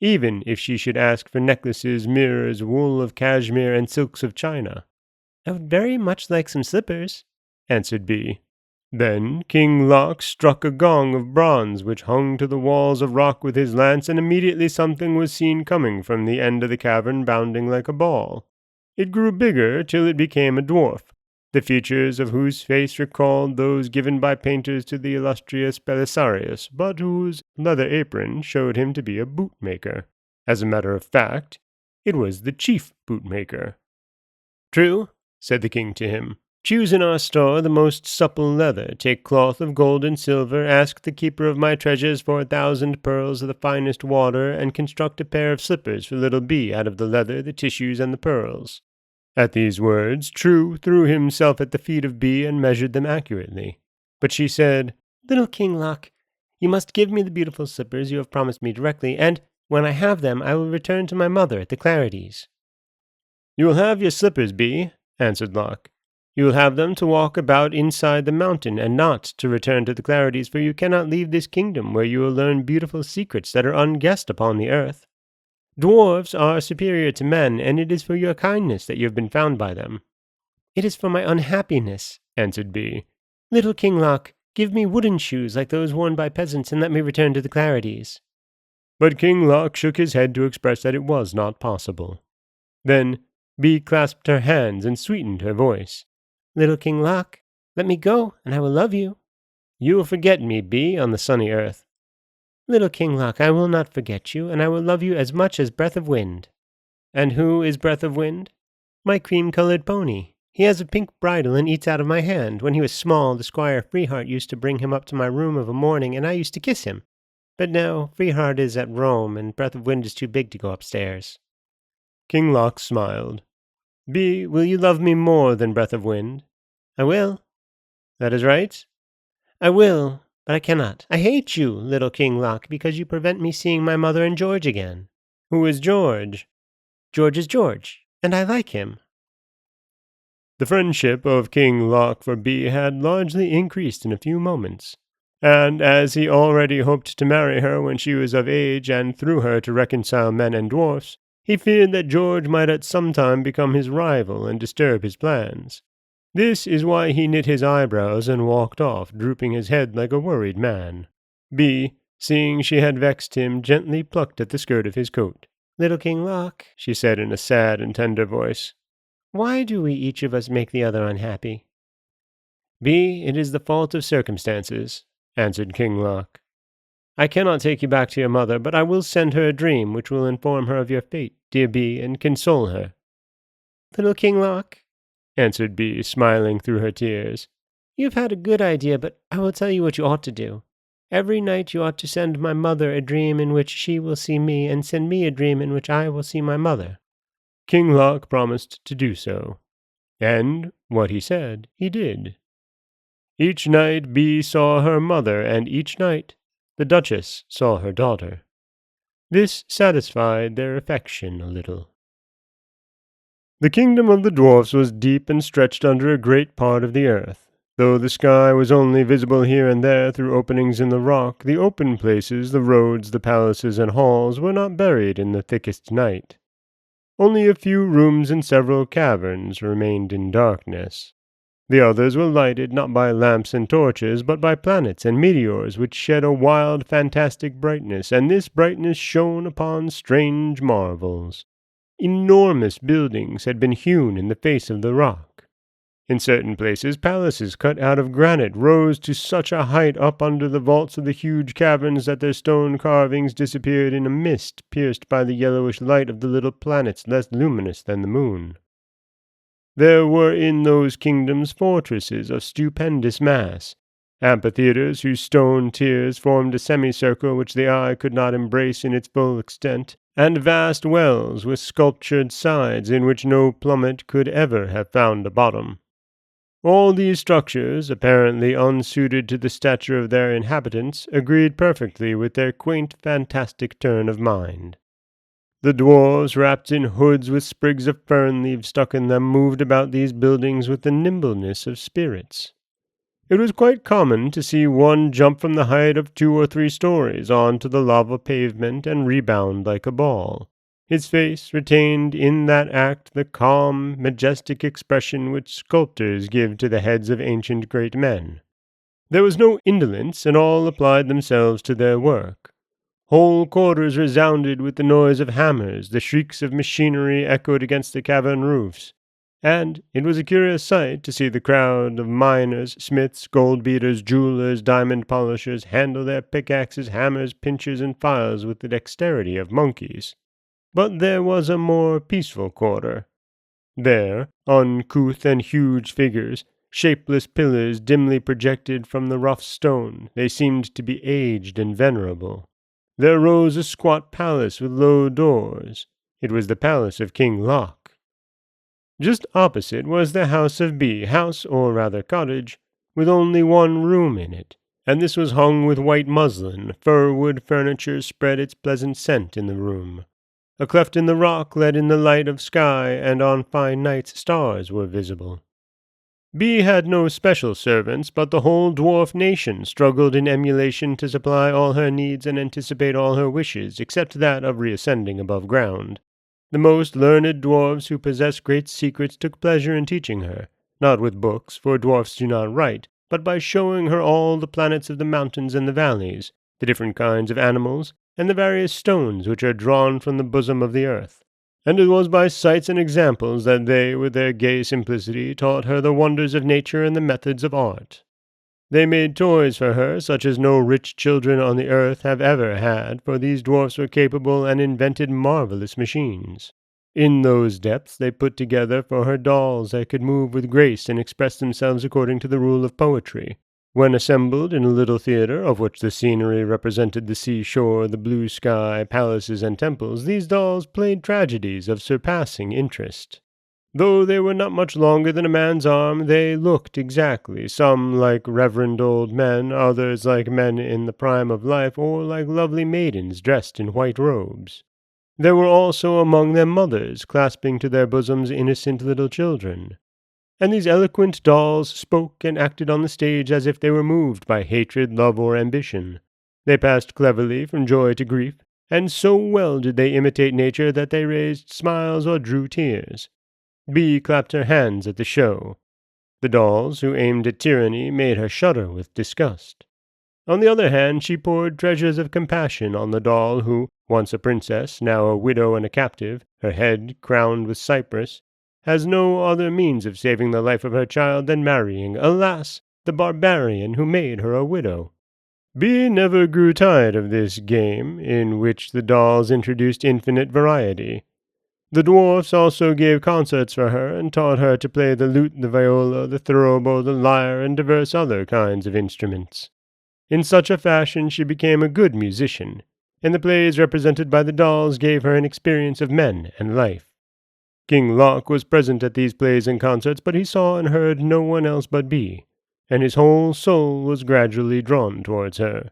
even if she should ask for necklaces, mirrors, wool of cashmere, and silks of China. "I would very much like some slippers," answered Bee. Then King Loc struck a gong of bronze which hung to the walls of rock with his lance, and immediately something was seen coming from the end of the cavern, bounding like a ball. It grew bigger till it became a dwarf, the features of whose face recalled those given by painters to the illustrious Belisarius, but whose leather apron showed him to be a bootmaker. As a matter of fact, it was the chief bootmaker. "True," said the king to him. "Choose in our store the most supple leather, take cloth of gold and silver, ask the keeper of my treasures for 1,000 pearls of the finest water, and construct a pair of slippers for little Bee out of the leather, the tissues, and the pearls." At these words, True threw himself at the feet of Bee and measured them accurately. But she said, "Little King Loc, you must give me the beautiful slippers you have promised me directly, and when I have them I will return to my mother at the Clarities." "You will have your slippers, Bee," answered Loc. "You will have them to walk about inside the mountain, and not to return to the Clarities, for you cannot leave this kingdom where you will learn beautiful secrets that are unguessed upon the earth. Dwarves are superior to men, and it is for your kindness that you have been found by them." "It is for my unhappiness," answered Bee. "Little King Loc, Give me wooden shoes like those worn by peasants, and let me return to the Clarides." But King Loc shook his head to express that it was not possible. Then Bee clasped her hands and sweetened her voice. "Little King Loc, let me go, and I will love you." "You will forget me, Bee, on the sunny earth." "Little King Loc, I will not forget you, and I will love you as much as Breath of Wind." "And who is Breath of Wind?" "My cream-colored pony. He has a pink bridle and eats out of my hand. When he was small, the Squire Freeheart used to bring him up to my room of a morning, and I used to kiss him. But now Freeheart is at Rome, and Breath of Wind is too big to go upstairs." King Loc smiled. "Bee, will you love me more than Breath of Wind?" "I will." "That is right?" "I will, but I cannot. I hate you, little King Loc, because you prevent me seeing my mother and George again." "Who is George?" "George is George, and I like him." The friendship of King Loc for Bee had largely increased in a few moments, and as he already hoped to marry her when she was of age and through her to reconcile men and dwarfs, he feared that George might at some time become his rival and disturb his plans. This is why he knit his eyebrows and walked off, drooping his head like a worried man. Bee, seeing she had vexed him, gently plucked at the skirt of his coat. "Little King Loc," she said in a sad and tender voice, "why do we each of us make the other unhappy?" "Bee, it is the fault of circumstances," answered King Loc. "I cannot take you back to your mother, but I will send her a dream which will inform her of your fate, dear Bee, and console her." "Little King Loc," answered Bee, smiling through her tears, "you have had a good idea, but I will tell you what you ought to do. Every night you ought to send my mother a dream in which she will see me, and send me a dream in which I will see my mother." King Loc promised to do so, and what he said he did. Each night Bee saw her mother, and each night the Duchess saw her daughter. This satisfied their affection a little. The kingdom of the dwarfs was deep and stretched under a great part of the earth. Though the sky was only visible here and there through openings in the rock, the open places, the roads, the palaces, and halls were not buried in the thickest night. Only a few rooms and several caverns remained in darkness. The others were lighted not by lamps and torches, but by planets and meteors which shed a wild, fantastic brightness, and this brightness shone upon strange marvels. Enormous buildings had been hewn in the face of the rock. In certain places, palaces cut out of granite rose to such a height up under the vaults of the huge caverns that their stone carvings disappeared in a mist pierced by the yellowish light of the little planets less luminous than the moon. There were in those kingdoms fortresses of stupendous mass, amphitheaters whose stone tiers formed a semicircle which the eye could not embrace in its full extent, and vast wells with sculptured sides in which no plummet could ever have found a bottom. All these structures, apparently unsuited to the stature of their inhabitants, agreed perfectly with their quaint, fantastic turn of mind. The dwarves, wrapped in hoods with sprigs of fern leaves stuck in them, moved about these buildings with the nimbleness of spirits. It was quite common to see one jump from the height of 2 or 3 stories on to the lava pavement and rebound like a ball. His face retained in that act the calm, majestic expression which sculptors give to the heads of ancient great men. There was no indolence, and all applied themselves to their work. Whole quarters resounded with the noise of hammers, the shrieks of machinery echoed against the cavern roofs, and it was a curious sight to see the crowd of miners, smiths, gold-beaters, jewelers, diamond polishers handle their pickaxes, hammers, pinchers, and files with the dexterity of monkeys. But there was a more peaceful quarter. There, uncouth and huge figures, shapeless pillars dimly projected from the rough stone, they seemed to be aged and venerable. There rose a squat palace with low doors. It was the palace of King Loc. Just opposite was the house of Bee, house, or rather cottage, with only one room in it, and this was hung with white muslin. Fir-wood furniture spread its pleasant scent in the room. A cleft in the rock let in the light of sky, and on fine nights stars were visible. Bee had no special servants, but the whole dwarf nation struggled in emulation to supply all her needs and anticipate all her wishes, except that of reascending above ground. The most learned dwarfs who possessed great secrets took pleasure in teaching her, not with books, for dwarfs do not write, but by showing her all the planets of the mountains and the valleys, the different kinds of animals, and the various stones which are drawn from the bosom of the earth. And it was by sights and examples that they, with their gay simplicity, taught her the wonders of nature and the methods of art. They made toys for her such as no rich children on the earth have ever had, for these dwarfs were capable and invented marvelous machines. In those depths they put together for her dolls that could move with grace and express themselves according to the rule of poetry. When assembled in a little theatre, of which the scenery represented the seashore, the blue sky, palaces, and temples, these dolls played tragedies of surpassing interest. Though they were not much longer than a man's arm, they looked exactly, some like reverend old men, others like men in the prime of life, or like lovely maidens dressed in white robes. There were also among them mothers, clasping to their bosoms innocent little children. And these eloquent dolls spoke and acted on the stage as if they were moved by hatred, love, or ambition. They passed cleverly from joy to grief, and so well did they imitate nature that they raised smiles or drew tears. Bee clapped her hands at the show. The dolls who aimed at tyranny made her shudder with disgust. On the other hand, she poured treasures of compassion on the doll who, once a princess, now a widow and a captive, her head crowned with cypress, has no other means of saving the life of her child than marrying, alas, the barbarian who made her a widow. Bee never grew tired of this game, in which the dolls introduced infinite variety. The dwarfs also gave concerts for her, and taught her to play the lute, the viola, the theorbo, the lyre, and divers other kinds of instruments. In such a fashion she became a good musician, and the plays represented by the dolls gave her an experience of men and life. King Loc was present at these plays and concerts, but he saw and heard no one else but Bee, and his whole soul was gradually drawn towards her.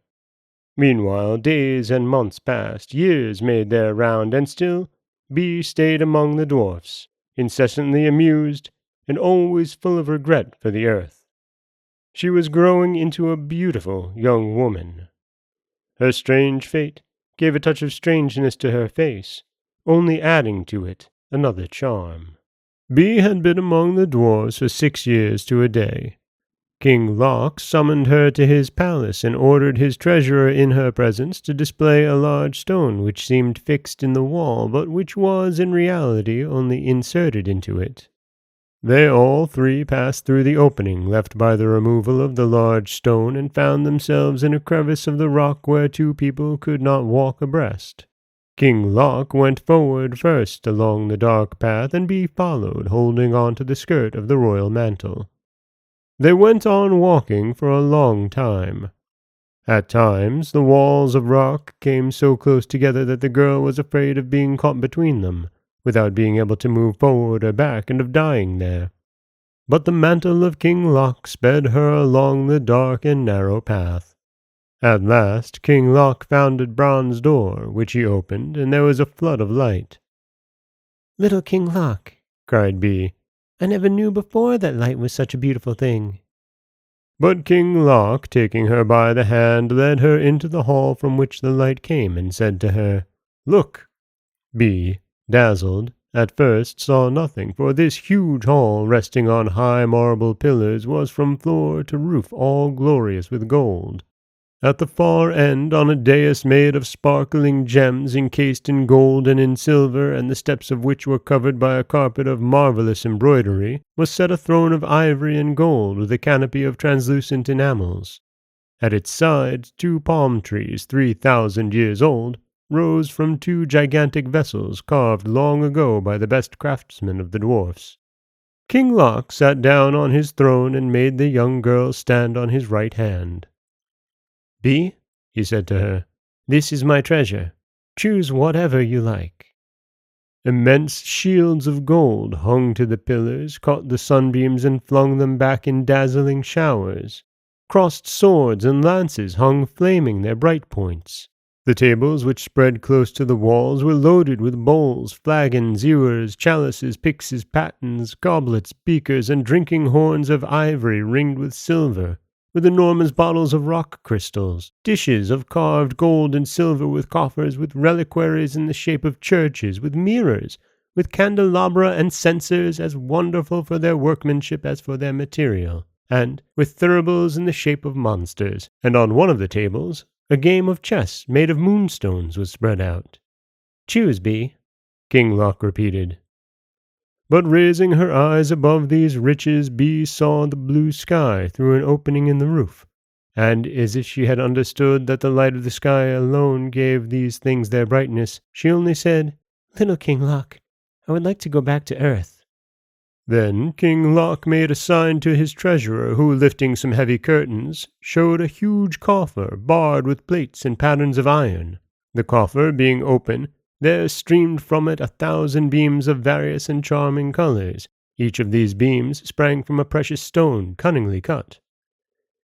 Meanwhile days and months passed, years made their round, and still Bee stayed among the dwarfs, incessantly amused, and always full of regret for the earth. She was growing into a beautiful young woman. Her strange fate gave a touch of strangeness to her face, only adding to it another charm. Bee had been among the dwarfs for 6 years to a day. King Loc summoned her to his palace and ordered his treasurer in her presence to display a large stone which seemed fixed in the wall, but which was in reality only inserted into it. They all three passed through the opening left by the removal of the large stone and found themselves in a crevice of the rock where 2 people could not walk abreast. King Loc went forward first along the dark path, and Bee followed, holding on to the skirt of the royal mantle. They went on walking for a long time. At times the walls of rock came so close together that the girl was afraid of being caught between them, without being able to move forward or back, and of dying there. But the mantle of King Loc sped her along the dark and narrow path. At last King Loc found a bronze door, which he opened, and there was a flood of light. "Little King Loc," cried Bee, "I never knew before that light was such a beautiful thing." But King Loc, taking her by the hand, led her into the hall from which the light came, and said to her, "Look!" Bee, dazzled, at first saw nothing, for this huge hall, resting on high marble pillars, was from floor to roof all glorious with gold. At the far end, on a dais made of sparkling gems encased in gold and in silver, and the steps of which were covered by a carpet of marvelous embroidery, was set a throne of ivory and gold with a canopy of translucent enamels. At its sides 2 palm trees, 3,000 years old, rose from 2 gigantic vessels carved long ago by the best craftsmen of the dwarfs. King Loc sat down on his throne and made the young girl stand on his right hand. "Bee," he said to her, "this is my treasure. Choose whatever you like." Immense shields of gold hung to the pillars, caught the sunbeams and flung them back in dazzling showers. Crossed swords and lances hung flaming their bright points. The tables, which spread close to the walls, were loaded with bowls, flagons, ewers, chalices, pyxes, patens, goblets, beakers, and drinking horns of ivory ringed with silver, with enormous bottles of rock crystals, dishes of carved gold and silver, with coffers, with reliquaries in the shape of churches, with mirrors, with candelabra and censers, as wonderful for their workmanship as for their material. and with thuribles in the shape of monsters, and on one of the tables a game of chess made of moonstones was spread out. "Choose, Bee," King Loc repeated. But raising her eyes above these riches, Bee saw the blue sky through an opening in the roof, and as if she had understood that the light of the sky alone gave these things their brightness, she only said, "Little King Loc, I would like to go back to earth." Then King Loc made a sign to his treasurer, who, lifting some heavy curtains, showed a huge coffer barred with plates and patterns of iron. The coffer being open, there streamed from it 1,000 beams of various and charming colors. Each of these beams sprang from a precious stone cunningly cut.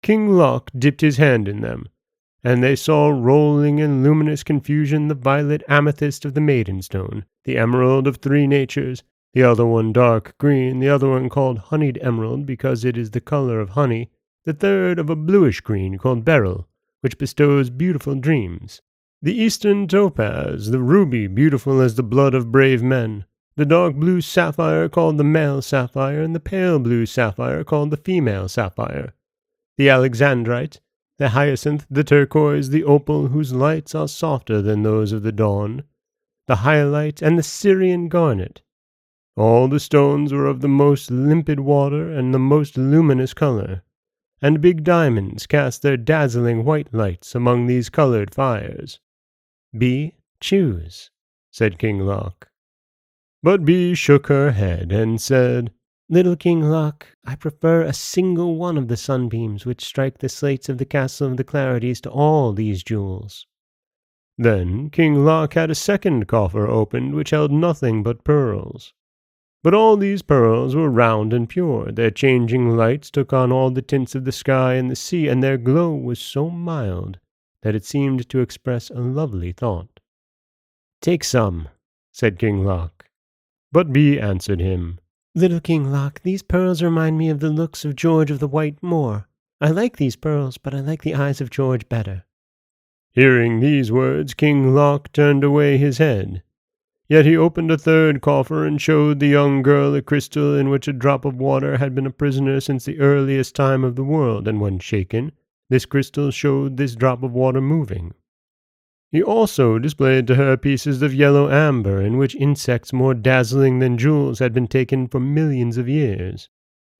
King Loc dipped his hand in them, and they saw rolling in luminous confusion the violet amethyst of the maiden stone, the emerald of 3 natures, the other one dark green, the other one called honeyed emerald because it is the color of honey, the third of a bluish green called beryl, which bestows beautiful dreams, the eastern topaz, the ruby beautiful as the blood of brave men, the dark blue sapphire called the male sapphire, and the pale blue sapphire called the female sapphire, the alexandrite, the hyacinth, the turquoise, the opal whose lights are softer than those of the dawn, the hyalite, and the Syrian garnet. All the stones were of the most limpid water and the most luminous color, and big diamonds cast their dazzling white lights among these colored fires. "Bee, choose," said King Loc. But Bee shook her head and said, "Little King Loc, I prefer a single one of the sunbeams which strike the slates of the Castle of the Clarities to all these jewels." Then King Loc had a second coffer opened which held nothing but pearls. But all these pearls were round and pure, their changing lights took on all the tints of the sky and the sea, and their glow was so mild that it seemed to express a lovely thought. "Take some," said King Loc. But Bee answered him, "Little King Loc, these pearls remind me of the looks of George of the White Moor. I like these pearls, but I like the eyes of George better." Hearing these words, King Loc turned away his head. Yet he opened a third coffer and showed the young girl a crystal in which a drop of water had been a prisoner since the earliest time of the world, and when shaken, this crystal showed this drop of water moving. He also displayed to her pieces of yellow amber in which insects more dazzling than jewels had been taken for millions of years.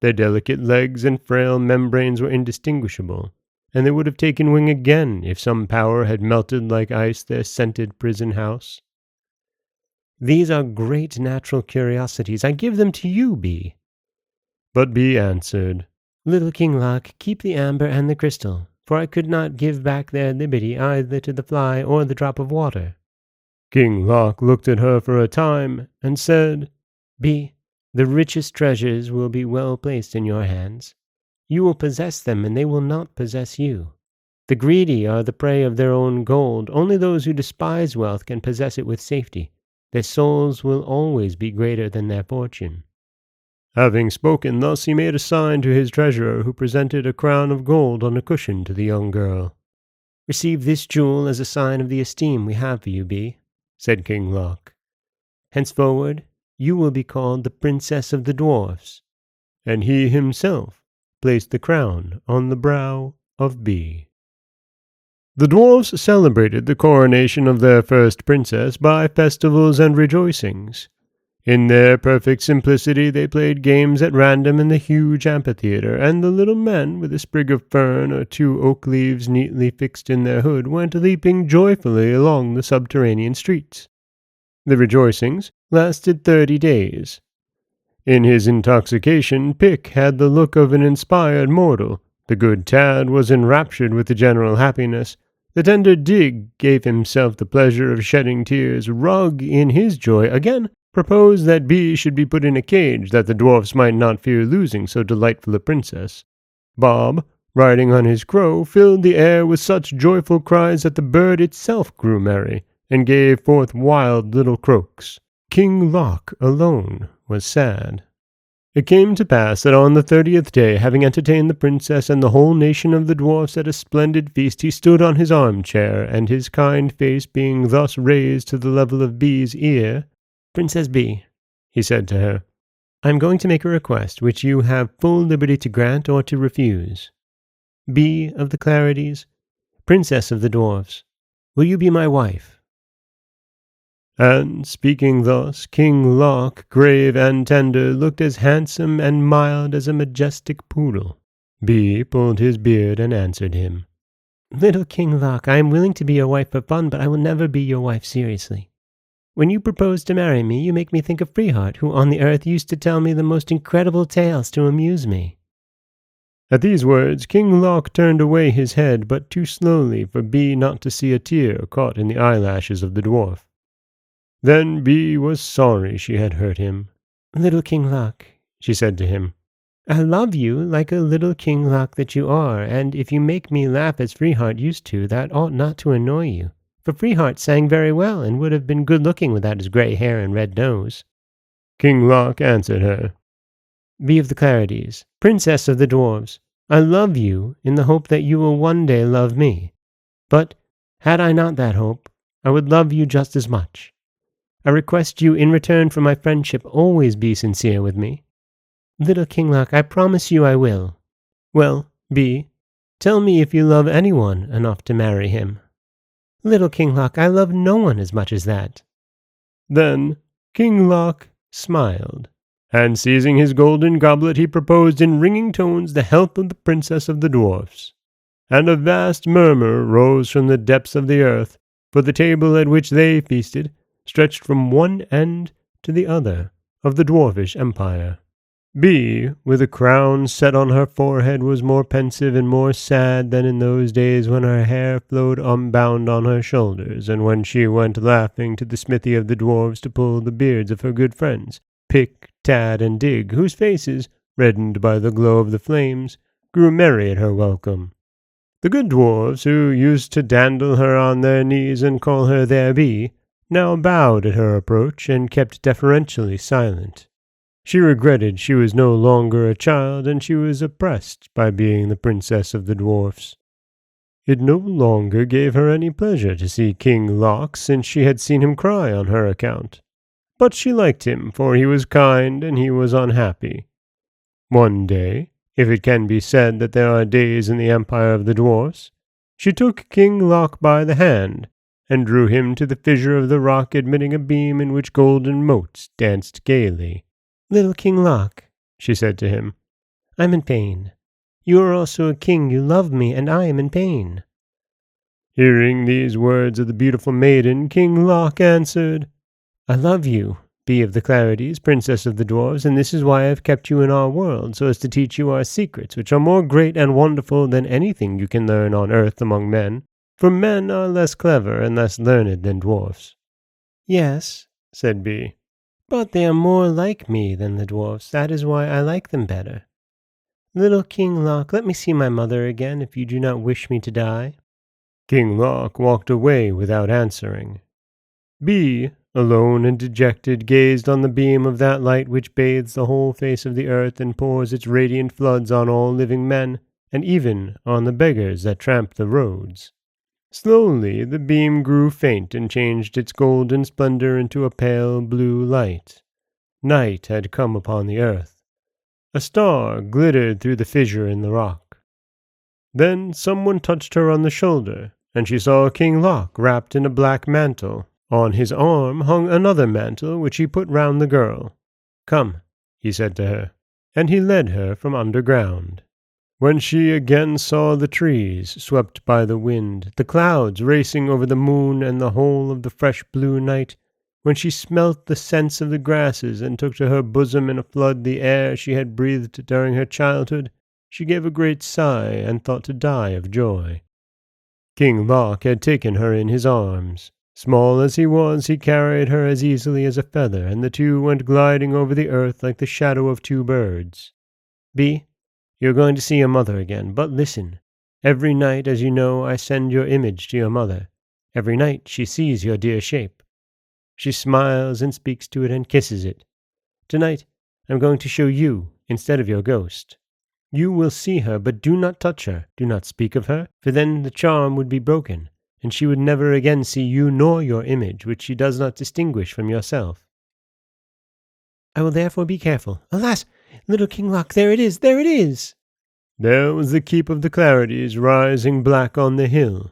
Their delicate legs and frail membranes were indistinguishable, and they would have taken wing again if some power had melted like ice their scented prison house. "These are great natural curiosities. I give them to you, Bee." But Bee answered, "Little King Loc, keep the amber and the crystal, for I could not give back their liberty either to the fly or the drop of water." King Loc looked at her for a time, and said, "Bee, the richest treasures will be well placed in your hands. You will possess them, and they will not possess you. The greedy are the prey of their own gold. Only those who despise wealth can possess it with safety. Their souls will always be greater than their fortune." Having spoken thus, he made a sign to his treasurer, who presented a crown of gold on a cushion to the young girl. "Receive this jewel as a sign of the esteem we have for you, Bee," said King Loc. "Henceforward, you will be called the Princess of the Dwarfs." And he himself placed the crown on the brow of Bee. The dwarfs celebrated the coronation of their first princess by festivals and rejoicings. In their perfect simplicity they played games at random in the huge amphitheater, and the little men, with a sprig of fern or 2 oak leaves neatly fixed in their hood, went leaping joyfully along the subterranean streets. The rejoicings lasted 30 days. In his intoxication, Pick had the look of an inspired mortal. The good Tad was enraptured with the general happiness. The tender Dig gave himself the pleasure of shedding tears. Rugg, in his joy, again proposed that Bee should be put in a cage, that the dwarfs might not fear losing so delightful a princess. Bob, riding on his crow, filled the air with such joyful cries that the bird itself grew merry, and gave forth wild little croaks. King Loc alone was sad. It came to pass that on the 30th day, having entertained the princess and the whole nation of the dwarfs at a splendid feast, he stood on his armchair, and his kind face being thus raised to the level of Bee's ear, "Princess Bee," he said to her, I'm going to make a request which you have full liberty to grant or to refuse. Bee of the Clarities, Princess of the Dwarfs, will you be my wife?" And, speaking thus, King Loc, grave and tender, looked as handsome and mild as a majestic poodle. Bee pulled his beard and answered him. "Little King Loc, I am willing to be your wife for fun, but I will never be your wife seriously. When you propose to marry me, you make me think of Freeheart, who on the earth used to tell me the most incredible tales to amuse me." At these words, King Loc turned away his head, but too slowly for Bee not to see a tear caught in the eyelashes of the dwarf. Then Bee was sorry she had hurt him. "Little King Loc," she said to him, "I love you like a little King Loc that you are, and if you make me laugh as Freeheart used to, that ought not to annoy you. For Freeheart sang very well, and would have been good-looking without his grey hair and red nose." King Loc answered her, "Bee of the Clarities, Princess of the Dwarfs, I love you in the hope that you will one day love me. But, had I not that hope, I would love you just as much. I request you, in return for my friendship, always be sincere with me." "Little King Loc, I promise you I will." "Well, Bee, tell me if you love anyone enough to marry him." "Little King Loc, I love no one as much as that." Then King Loc smiled, and seizing his golden goblet he proposed in ringing tones the health of the Princess of the Dwarfs. And a vast murmur rose from the depths of the earth, for the table at which they feasted stretched from one end to the other of the dwarfish empire. Bee, with a crown set on her forehead, was more pensive and more sad than in those days when her hair flowed unbound on her shoulders, and when she went laughing to the smithy of the dwarves to pull the beards of her good friends, Pick, Tad, and Dig, whose faces, reddened by the glow of the flames, grew merry at her welcome. The good dwarves, who used to dandle her on their knees and call her their Bee, now bowed at her approach and kept deferentially silent. She regretted she was no longer a child, and she was oppressed by being the Princess of the Dwarfs. It no longer gave her any pleasure to see King Loc, since she had seen him cry on her account. But she liked him, for he was kind and he was unhappy. One day, if it can be said that there are days in the empire of the dwarfs, she took King Loc by the hand, and drew him to the fissure of the rock, admitting a beam in which golden motes danced gaily. "Little King Loc," she said to him, "I'm in pain. You are also a king, you love me, and I am in pain." Hearing these words of the beautiful maiden, King Loc answered, "I love you, Bee of the Clarities, Princess of the Dwarves, and this is why I have kept you in our world, so as to teach you our secrets, which are more great and wonderful than anything you can learn on earth among men, for men are less clever and less learned than dwarfs." "Yes," said Bee, "but they are more like me than the dwarfs. That is why I like them better. Little King Loc, let me see my mother again, if you do not wish me to die." King Loc walked away without answering. Bee, alone and dejected, gazed on the beam of that light which bathes the whole face of the earth and pours its radiant floods on all living men, and even on the beggars that tramp the roads. Slowly the beam grew faint and changed its golden splendor into a pale blue light. Night had come upon the earth. A star glittered through the fissure in the rock. Then someone touched her on the shoulder, and she saw King Loc wrapped in a black mantle. On his arm hung another mantle, which he put round the girl. "Come," he said to her, and he led her from underground. When she again saw the trees swept by the wind, the clouds racing over the moon, and the whole of the fresh blue night, when she smelt the scents of the grasses and took to her bosom in a flood the air she had breathed during her childhood, she gave a great sigh and thought to die of joy. King Loc had taken her in his arms. Small as he was, he carried her as easily as a feather, and the two went gliding over the earth like the shadow of two birds. "Bee, you're going to see your mother again, but listen. Every night, as you know, I send your image to your mother. Every night she sees your dear shape. She smiles and speaks to it and kisses it. Tonight I'm going to show you instead of your ghost. You will see her, but do not touch her, do not speak of her, for then the charm would be broken, and she would never again see you nor your image, which she does not distinguish from yourself." I will therefore be careful. Alas, little King Loc, there it is, there it is! There was the keep of the Clarities rising black on the hill.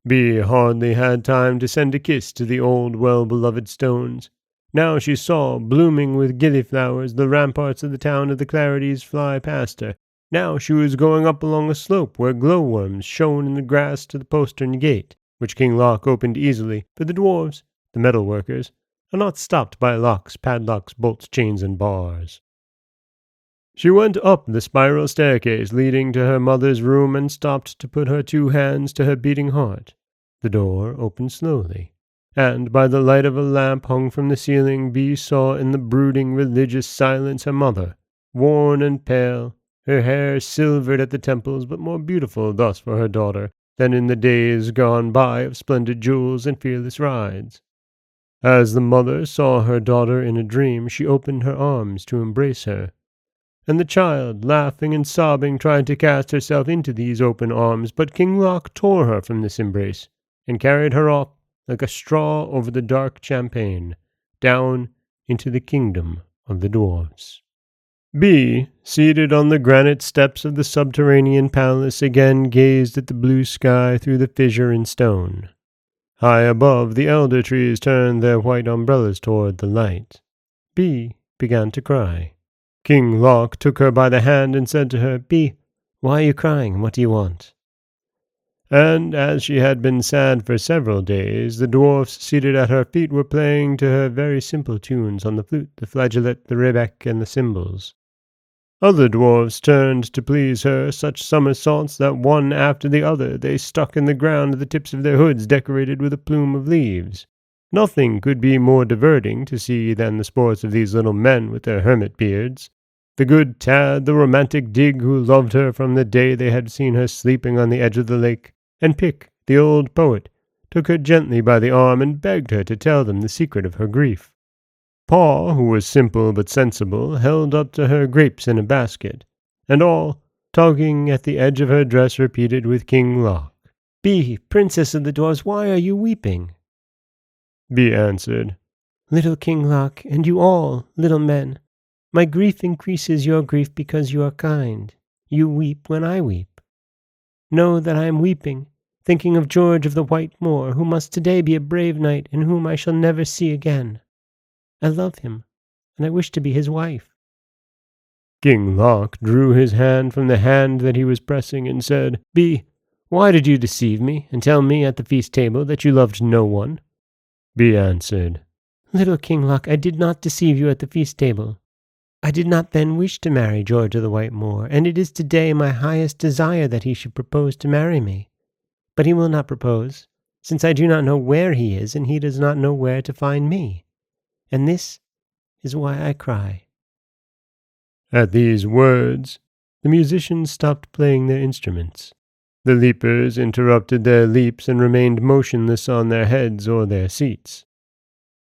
Bee hardly had time to send a kiss to the old well-beloved stones. Now she saw, blooming with gillyflowers, the ramparts of the town of the Clarities fly past her. Now she was going up along a slope where glowworms shone in the grass to the postern gate, which King Loc opened easily, for the dwarves, the metal workers, are not stopped by locks, padlocks, bolts, chains, and bars. She went up the spiral staircase leading to her mother's room and stopped to put her 2 hands to her beating heart. The door opened slowly, and by the light of a lamp hung from the ceiling, Bee saw in the brooding religious silence her mother, worn and pale, her hair silvered at the temples, but more beautiful thus for her daughter than in the days gone by of splendid jewels and fearless rides. As the mother saw her daughter in a dream, she opened her arms to embrace her, and the child, laughing and sobbing, tried to cast herself into these open arms, but King Loc tore her from this embrace, and carried her off like a straw over the dark champaign, down into the kingdom of the dwarfs. Bee, seated on the granite steps of the subterranean palace, again gazed at the blue sky through the fissure in stone. High above, the elder trees turned their white umbrellas toward the light. Bee began to cry. King Loc took her by the hand and said to her, "Bee, why are you crying, and what do you want?" And as she had been sad for several days, the dwarfs seated at her feet were playing to her very simple tunes on the flute, the flageolet, the rebec, and the cymbals. Other dwarfs turned to please her such somersaults that one after the other they stuck in the ground at the tips of their hoods decorated with a plume of leaves. Nothing could be more diverting to see than the sports of these little men with their hermit beards. The good Tad, the romantic Dig, who loved her from the day they had seen her sleeping on the edge of the lake, and Pick, the old poet, took her gently by the arm and begged her to tell them the secret of her grief. Paw, who was simple but sensible, held up to her grapes in a basket, and all, tugging at the edge of her dress, repeated with King Loc, "Bee, princess of the dwarfs, why are you weeping?" Bee answered, "Little King Loc, and you all, little men, my grief increases your grief because you are kind. You weep when I weep. Know that I am weeping, thinking of George of the White Moor, who must today be a brave knight, and whom I shall never see again. I love him, and I wish to be his wife." King Loc drew his hand from the hand that he was pressing and said, "Bee, why did you deceive me and tell me at the feast table that you loved no one?" Bee answered, "Little King Loc, I did not deceive you at the feast table. I did not then wish to marry George of the White Moor, and it is today my highest desire that he should propose to marry me. But he will not propose, since I do not know where he is, and he does not know where to find me. And this is why I cry." At these words, the musicians stopped playing their instruments. The leapers interrupted their leaps and remained motionless on their heads or their seats.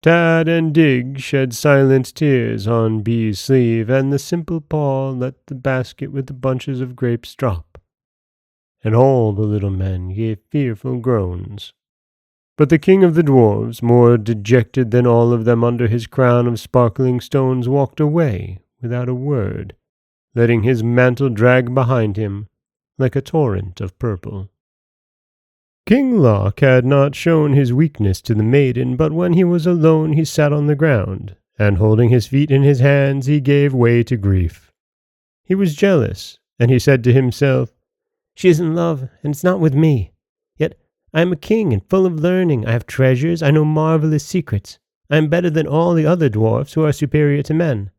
Tad and Dig shed silent tears on Bee's sleeve, and the simple Paw let the basket with the bunches of grapes drop. And all the little men gave fearful groans. But the king of the dwarves, more dejected than all of them under his crown of sparkling stones, walked away without a word, letting his mantle drag behind him like a torrent of purple. King Loc had not shown his weakness to the maiden, but when he was alone he sat on the ground, and holding his feet in his hands he gave way to grief. He was jealous, and he said to himself, "She is in love, and it's not with me. Yet I am a king and full of learning. I have treasures, I know marvelous secrets. I am better than all the other dwarfs who are superior to men.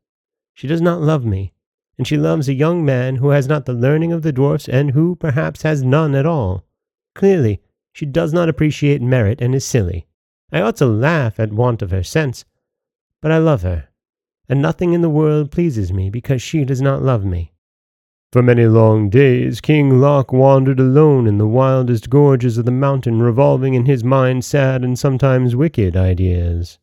She does not love me, and she loves a young man who has not the learning of the dwarfs and who, perhaps, has none at all. Clearly, she does not appreciate merit and is silly. I ought to laugh at want of her sense, but I love her, and nothing in the world pleases me because she does not love me." For many long days King Loc wandered alone in the wildest gorges of the mountain, revolving in his mind sad and sometimes wicked ideas.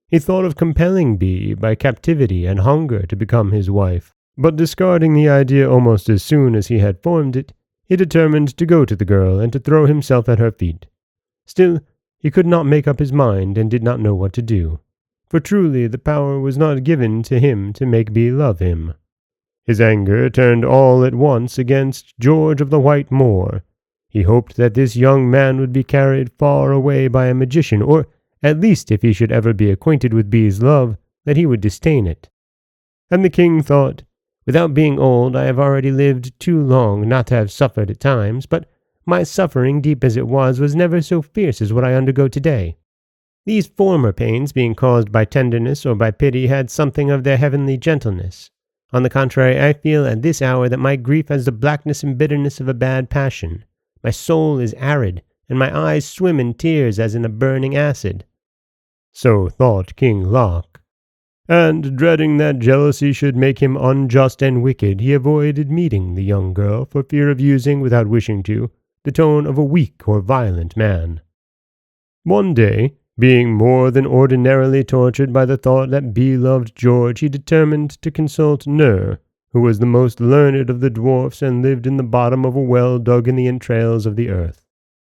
He thought of compelling Bee by captivity and hunger to become his wife, but discarding the idea almost as soon as he had formed it, he determined to go to the girl and to throw himself at her feet. Still, he could not make up his mind and did not know what to do. for truly the power was not given to him to make Bee love him. His anger turned all at once against George of the White Moor. He hoped that this young man would be carried far away by a magician, or at least if he should ever be acquainted with Bee's love, that he would disdain it. And the king thought, "Without being old, I have already lived too long not to have suffered at times, but my suffering, deep as it was never so fierce as what I undergo today. These former pains, being caused by tenderness or by pity, had something of their heavenly gentleness. On the contrary, I feel at this hour that my grief has the blackness and bitterness of a bad passion. My soul is arid, and my eyes swim in tears as in a burning acid." So thought King Loc. And, dreading that jealousy should make him unjust and wicked, he avoided meeting the young girl for fear of using, without wishing to, the tone of a weak or violent man. One day, being more than ordinarily tortured by the thought that Bee loved George, he determined to consult Nur, who was the most learned of the dwarfs and lived in the bottom of a well dug in the entrails of the earth.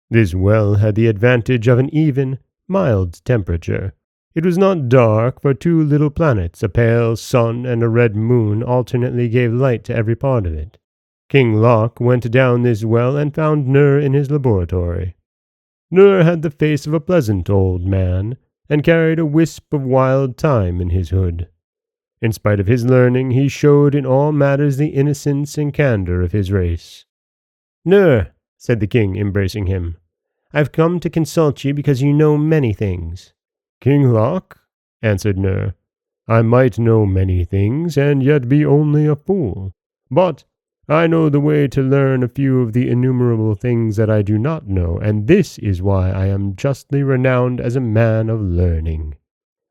This well had the advantage of an even, mild temperature. It was not dark, for two little planets, a pale sun and a red moon, alternately gave light to every part of it. King Loc went down this well and found Nur in his laboratory. Nur had the face of a pleasant old man, and carried a wisp of wild thyme in his hood. In spite of his learning, he showed in all matters the innocence and candor of his race. "Nur," said the king, embracing him, "I've come to consult you because you know many things." "King Loc," answered Nur, "I might know many things, and yet be only a fool. But I know the way to learn a few of the innumerable things that I do not know, and this is why I am justly renowned as a man of learning."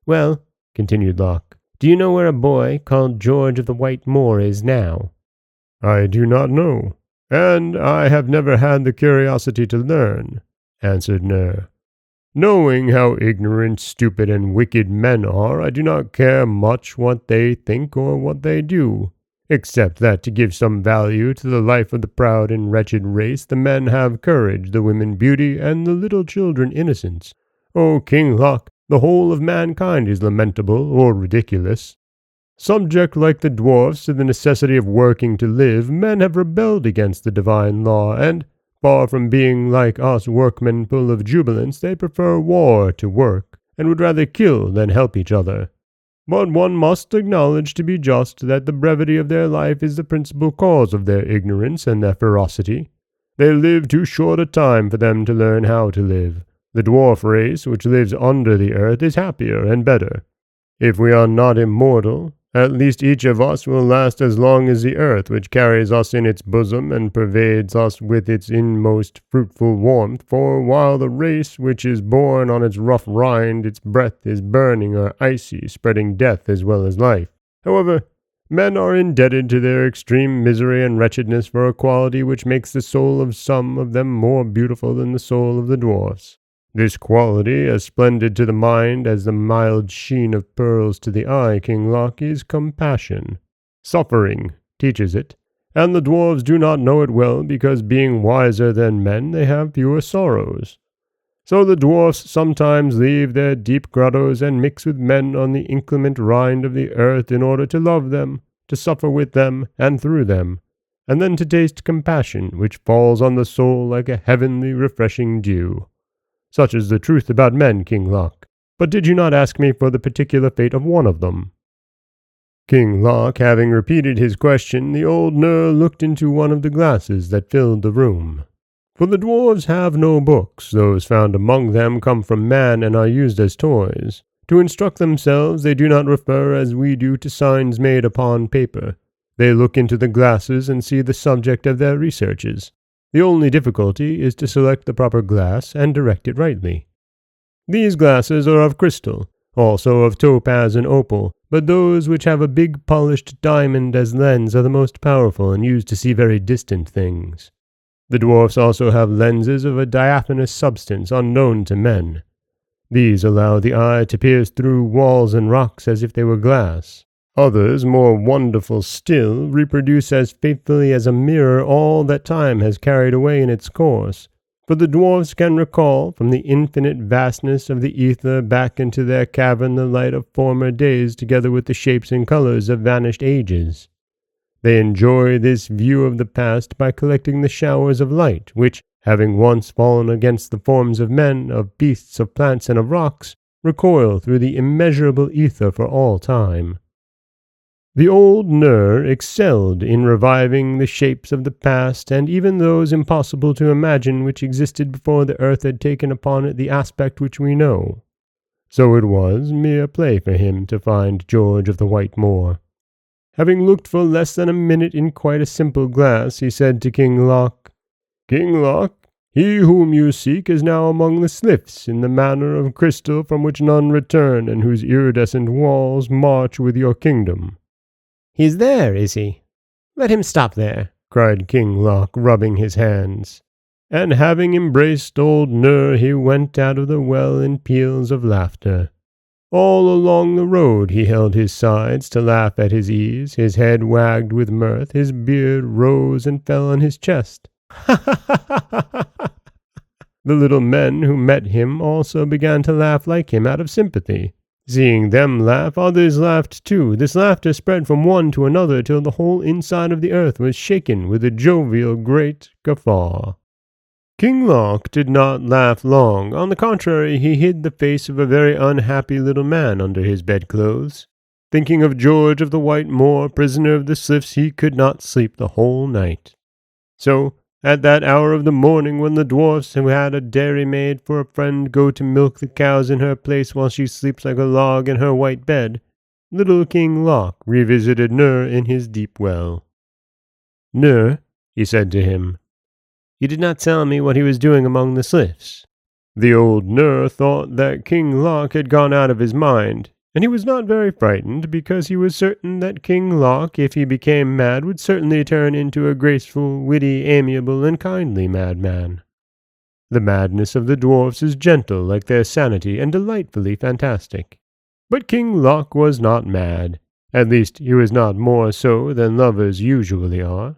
"Well," continued Loc, "do you know where a boy called George of the White Moor is now?" "I do not know, and I have never had the curiosity to learn," answered Nur. "Knowing how ignorant, stupid, and wicked men are, I do not care much what they think or what they do, except that to give some value to the life of the proud and wretched race, the men have courage, the women beauty, and the little children innocence. O King Loc, the whole of mankind is lamentable or ridiculous. Subject like the dwarfs to the necessity of working to live, men have rebelled against the divine law, and, far from being like us workmen full of jubilance, they prefer war to work, and would rather kill than help each other. But one must acknowledge to be just that the brevity of their life is the principal cause of their ignorance and their ferocity. They live too short a time for them to learn how to live. The dwarf race, which lives under the earth, is happier and better. If we are not immortal, at least each of us will last as long as the earth, which carries us in its bosom and pervades us with its inmost fruitful warmth, for while the race which is born on its rough rind, its breath is burning or icy, spreading death as well as life. However, men are indebted to their extreme misery and wretchedness for a quality which makes the soul of some of them more beautiful than the soul of the dwarfs. This quality, as splendid to the mind as the mild sheen of pearls to the eye, King Loc, is compassion. Suffering teaches it, and the dwarves do not know it well because, being wiser than men, they have fewer sorrows. So the dwarfs sometimes leave their deep grottos and mix with men on the inclement rind of the earth in order to love them, to suffer with them and through them, and then to taste compassion, which falls on the soul like a heavenly refreshing dew. Such is the truth about men, King Loc. But did you not ask me for the particular fate of one of them?" King Loc having repeated his question, the old Nur looked into one of the glasses that filled the room. "For the dwarves have no books. Those found among them come from man and are used as toys. To instruct themselves they do not refer as we do to signs made upon paper. They look into the glasses and see the subject of their researches. The only difficulty is to select the proper glass and direct it rightly. These glasses are of crystal, also of topaz and opal, but those which have a big polished diamond as lens are the most powerful and used to see very distant things. The dwarfs also have lenses of a diaphanous substance unknown to men. These allow the eye to pierce through walls and rocks as if they were glass. Others, more wonderful still, reproduce as faithfully as a mirror all that time has carried away in its course, For the dwarfs can recall from the infinite vastness of the ether back into their cavern the light of former days together with the shapes and colors of vanished ages. They enjoy this view of the past by collecting the showers of light, which, having once fallen against the forms of men, of beasts, of plants, and of rocks, recoil through the immeasurable ether for all time. The old Nur excelled in reviving the shapes of the past, and even those impossible to imagine which existed before the earth had taken upon it the aspect which we know. So it was mere play for him to find George of the White Moor. Having looked for less than a minute in quite a simple glass, he said to King Loc, "King Loc, he whom you seek is now among the sliffs in the manor of crystal from which none return, and whose iridescent walls march with your kingdom." "He's there, is he? Let him stop there," cried King Loc, rubbing his hands. And having embraced old Nur, he went out of the well in peals of laughter. All along the road he held his sides to laugh at his ease, his head wagged with mirth, his beard rose and fell on his chest. Ha ha ha ha ha ha! The little men who met him also began to laugh like him out of sympathy. Seeing them laugh, others laughed too. This laughter spread from one to another till the whole inside of the earth was shaken with a jovial great guffaw. King Loc did not laugh long. On the contrary, he hid the face of a very unhappy little man under his bedclothes. Thinking of George of the White Moor, prisoner of the sliffs, he could not sleep the whole night. So, at that hour of the morning when the dwarfs who had a dairymaid for a friend go to milk the cows in her place while she sleeps like a log in her white bed, little King Loc revisited Nur in his deep well. "Nur," he said to him, "you did not tell me what he was doing among the sliffs." The old Nur thought that King Loc had gone out of his mind, and he was not very frightened, because he was certain that King Loc, if he became mad, would certainly turn into a graceful, witty, amiable, and kindly madman. The madness of the dwarfs is gentle like their sanity, and delightfully fantastic. But King Loc was not mad. At least he was not more so than lovers usually are.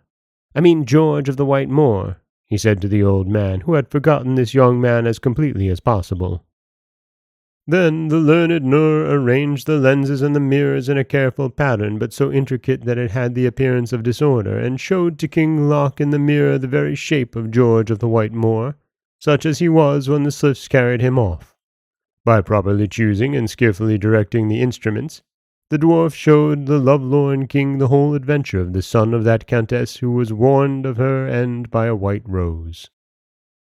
"I mean George of the White Moor," he said to the old man, who had forgotten this young man as completely as possible. Then the learned Nur arranged the lenses and the mirrors in a careful pattern, but so intricate that it had the appearance of disorder, and showed to King Loc in the mirror the very shape of George of the White Moor, such as he was when the sliffs carried him off. By properly choosing and skilfully directing the instruments, the dwarf showed the lovelorn king the whole adventure of the son of that countess who was warned of her end by a white rose.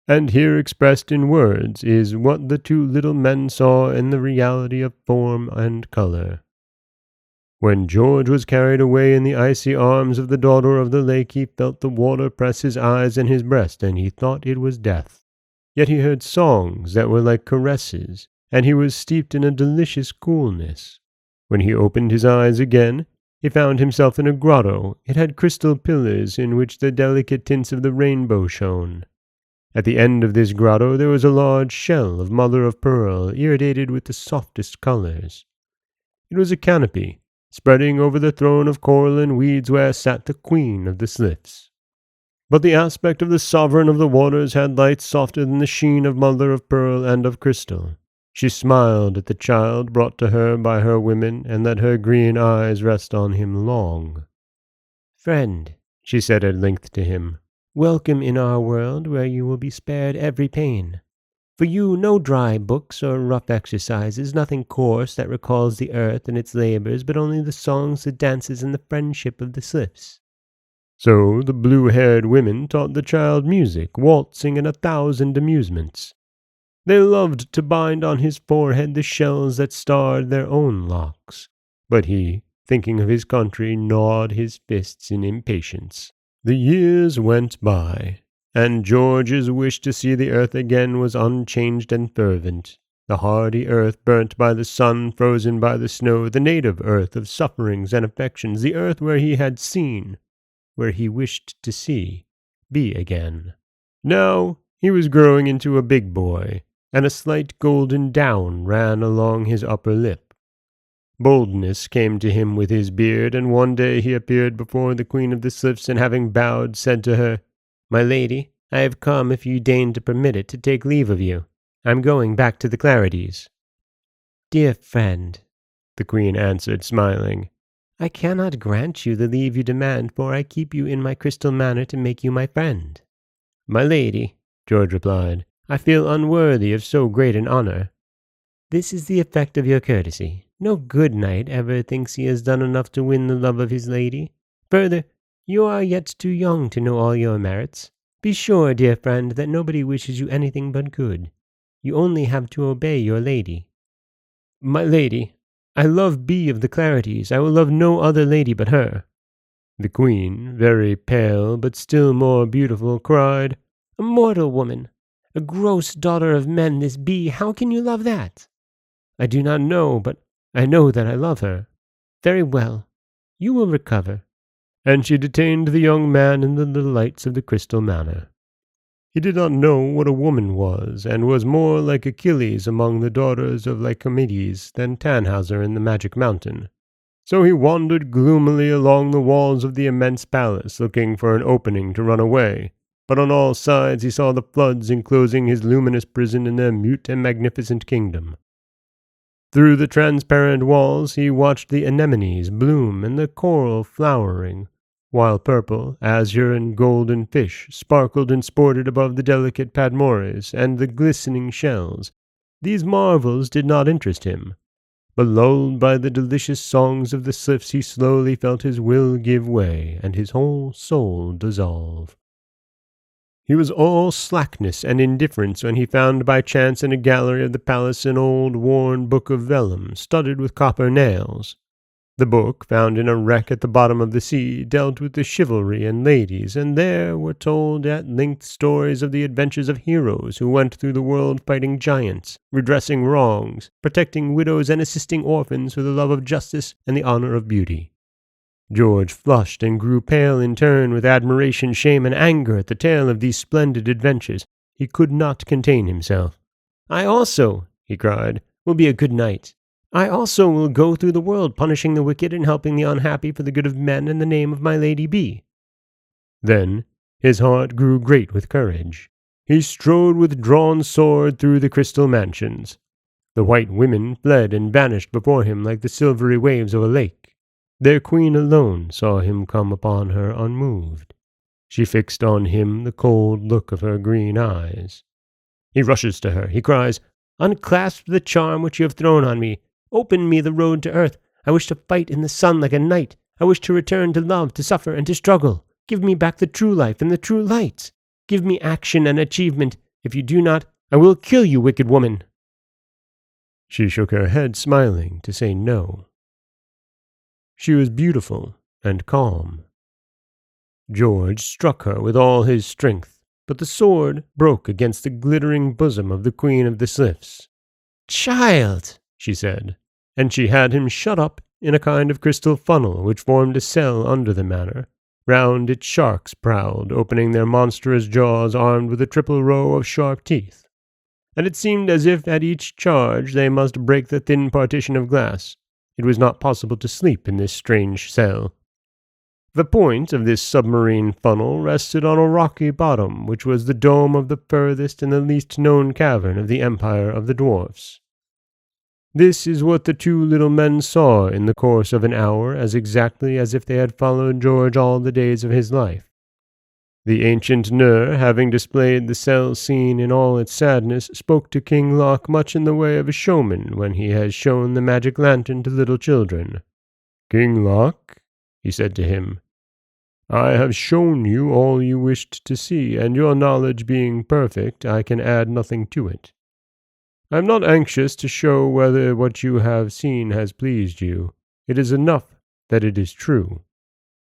And here expressed in words is what the two little men saw in the reality of form and color. When George was carried away in the icy arms of the daughter of the lake, he felt the water press his eyes and his breast, and he thought it was death. Yet he heard songs that were like caresses, and he was steeped in a delicious coolness. When he opened his eyes again, he found himself in a grotto. It had crystal pillars in which the delicate tints of the rainbow shone. At the end of this grotto there was a large shell of mother of pearl, irradiated with the softest colors. It was a canopy, spreading over the throne of coral and weeds where sat the queen of the sliffs. But the aspect of the sovereign of the waters had light softer than the sheen of mother of pearl and of crystal. She smiled at the child brought to her by her women, and let her green eyes rest on him long. "Friend," she said at length to him, "welcome in our world, where you will be spared every pain. For you no dry books or rough exercises, nothing coarse that recalls the earth and its labors, but only the songs, the dances, and the friendship of the sliffs." So the blue-haired women taught the child music, waltzing, and 1,000 amusements. They loved to bind on his forehead the shells that starred their own locks. But he, thinking of his country, gnawed his fists in impatience. The years went by, and George's wish to see the earth again was unchanged and fervent. The hardy earth burnt by the sun, frozen by the snow, the native earth of sufferings and affections, the earth where he had seen, where he wished to see, be again. Now he was growing into a big boy, and a slight golden down ran along his upper lip. Boldness came to him with his beard, and one day he appeared before the Queen of the Sliffs, and having bowed, said to her, "My lady, I have come, if you deign to permit it, to take leave of you. I'm going back to the Clarities." "Dear friend," the queen answered, smiling, "I cannot grant you the leave you demand, for I keep you in my crystal manor to make you my friend." "My lady," George replied, "I feel unworthy of so great an honor." "This is the effect of your courtesy. No good knight ever thinks he has done enough to win the love of his lady. Further, you are yet too young to know all your merits. Be sure, dear friend, that nobody wishes you anything but good. You only have to obey your lady." "My lady, I love Bee of the Clarities. I will love no other lady but her." The queen, very pale but still more beautiful, cried, "A mortal woman, a gross daughter of men, this Bee, how can you love that?" "I do not know, but I know that I love her." "Very well, you will recover." And she detained the young man in the delights of the crystal manor. He did not know what a woman was, and was more like Achilles among the daughters of Lycomedes than Tannhauser in the Magic Mountain. So he wandered gloomily along the walls of the immense palace, looking for an opening to run away. But on all sides he saw the floods enclosing his luminous prison in their mute and magnificent kingdom. Through the transparent walls he watched the anemones bloom and the coral flowering, while purple, azure, and golden fish sparkled and sported above the delicate padmores and the glistening shells. These marvels did not interest him, but lulled by the delicious songs of the sylphs he slowly felt his will give way and his whole soul dissolve. He was all slackness and indifference when he found by chance in a gallery of the palace an old worn book of vellum studded with copper nails. The book, found in a wreck at the bottom of the sea, dealt with the chivalry and ladies, and there were told at length stories of the adventures of heroes who went through the world fighting giants, redressing wrongs, protecting widows, and assisting orphans for the love of justice and the honor of beauty. George flushed and grew pale in turn with admiration, shame, and anger at the tale of these splendid adventures. He could not contain himself. "I also," he cried, "will be a good knight. I also will go through the world punishing the wicked and helping the unhappy for the good of men in the name of my Lady Bee." Then his heart grew great with courage. He strode with drawn sword through the crystal mansions. The white women fled and vanished before him like the silvery waves of a lake. Their queen alone saw him come upon her unmoved. She fixed on him the cold look of her green eyes. He rushes to her. He cries, "Unclasp the charm which you have thrown on me. Open me the road to earth. I wish to fight in the sun like a knight. I wish to return to love, to suffer, and to struggle. Give me back the true life and the true light. Give me action and achievement. If you do not, I will kill you, wicked woman." She shook her head, smiling, to say no. She was beautiful and calm. George struck her with all his strength, but the sword broke against the glittering bosom of the Queen of the Sylphs. "Child," she said, and she had him shut up in a kind of crystal funnel which formed a cell under the manor. Round it sharks prowled, opening their monstrous jaws armed with a triple row of sharp teeth. And it seemed as if at each charge they must break the thin partition of glass. It was not possible to sleep in this strange cell. The point of this submarine funnel rested on a rocky bottom, which was the dome of the furthest and the least known cavern of the empire of the Dwarfs. This is what the two little men saw in the course of an hour, as exactly as if they had followed George all the days of his life. The ancient Nur, having displayed the cell scene in all its sadness, spoke to King Loc much in the way of a showman when he has shown the magic lantern to little children. "King Loc," he said to him, "I have shown you all you wished to see, and your knowledge being perfect, I can add nothing to it. I am not anxious to show whether what you have seen has pleased you. It is enough that it is true.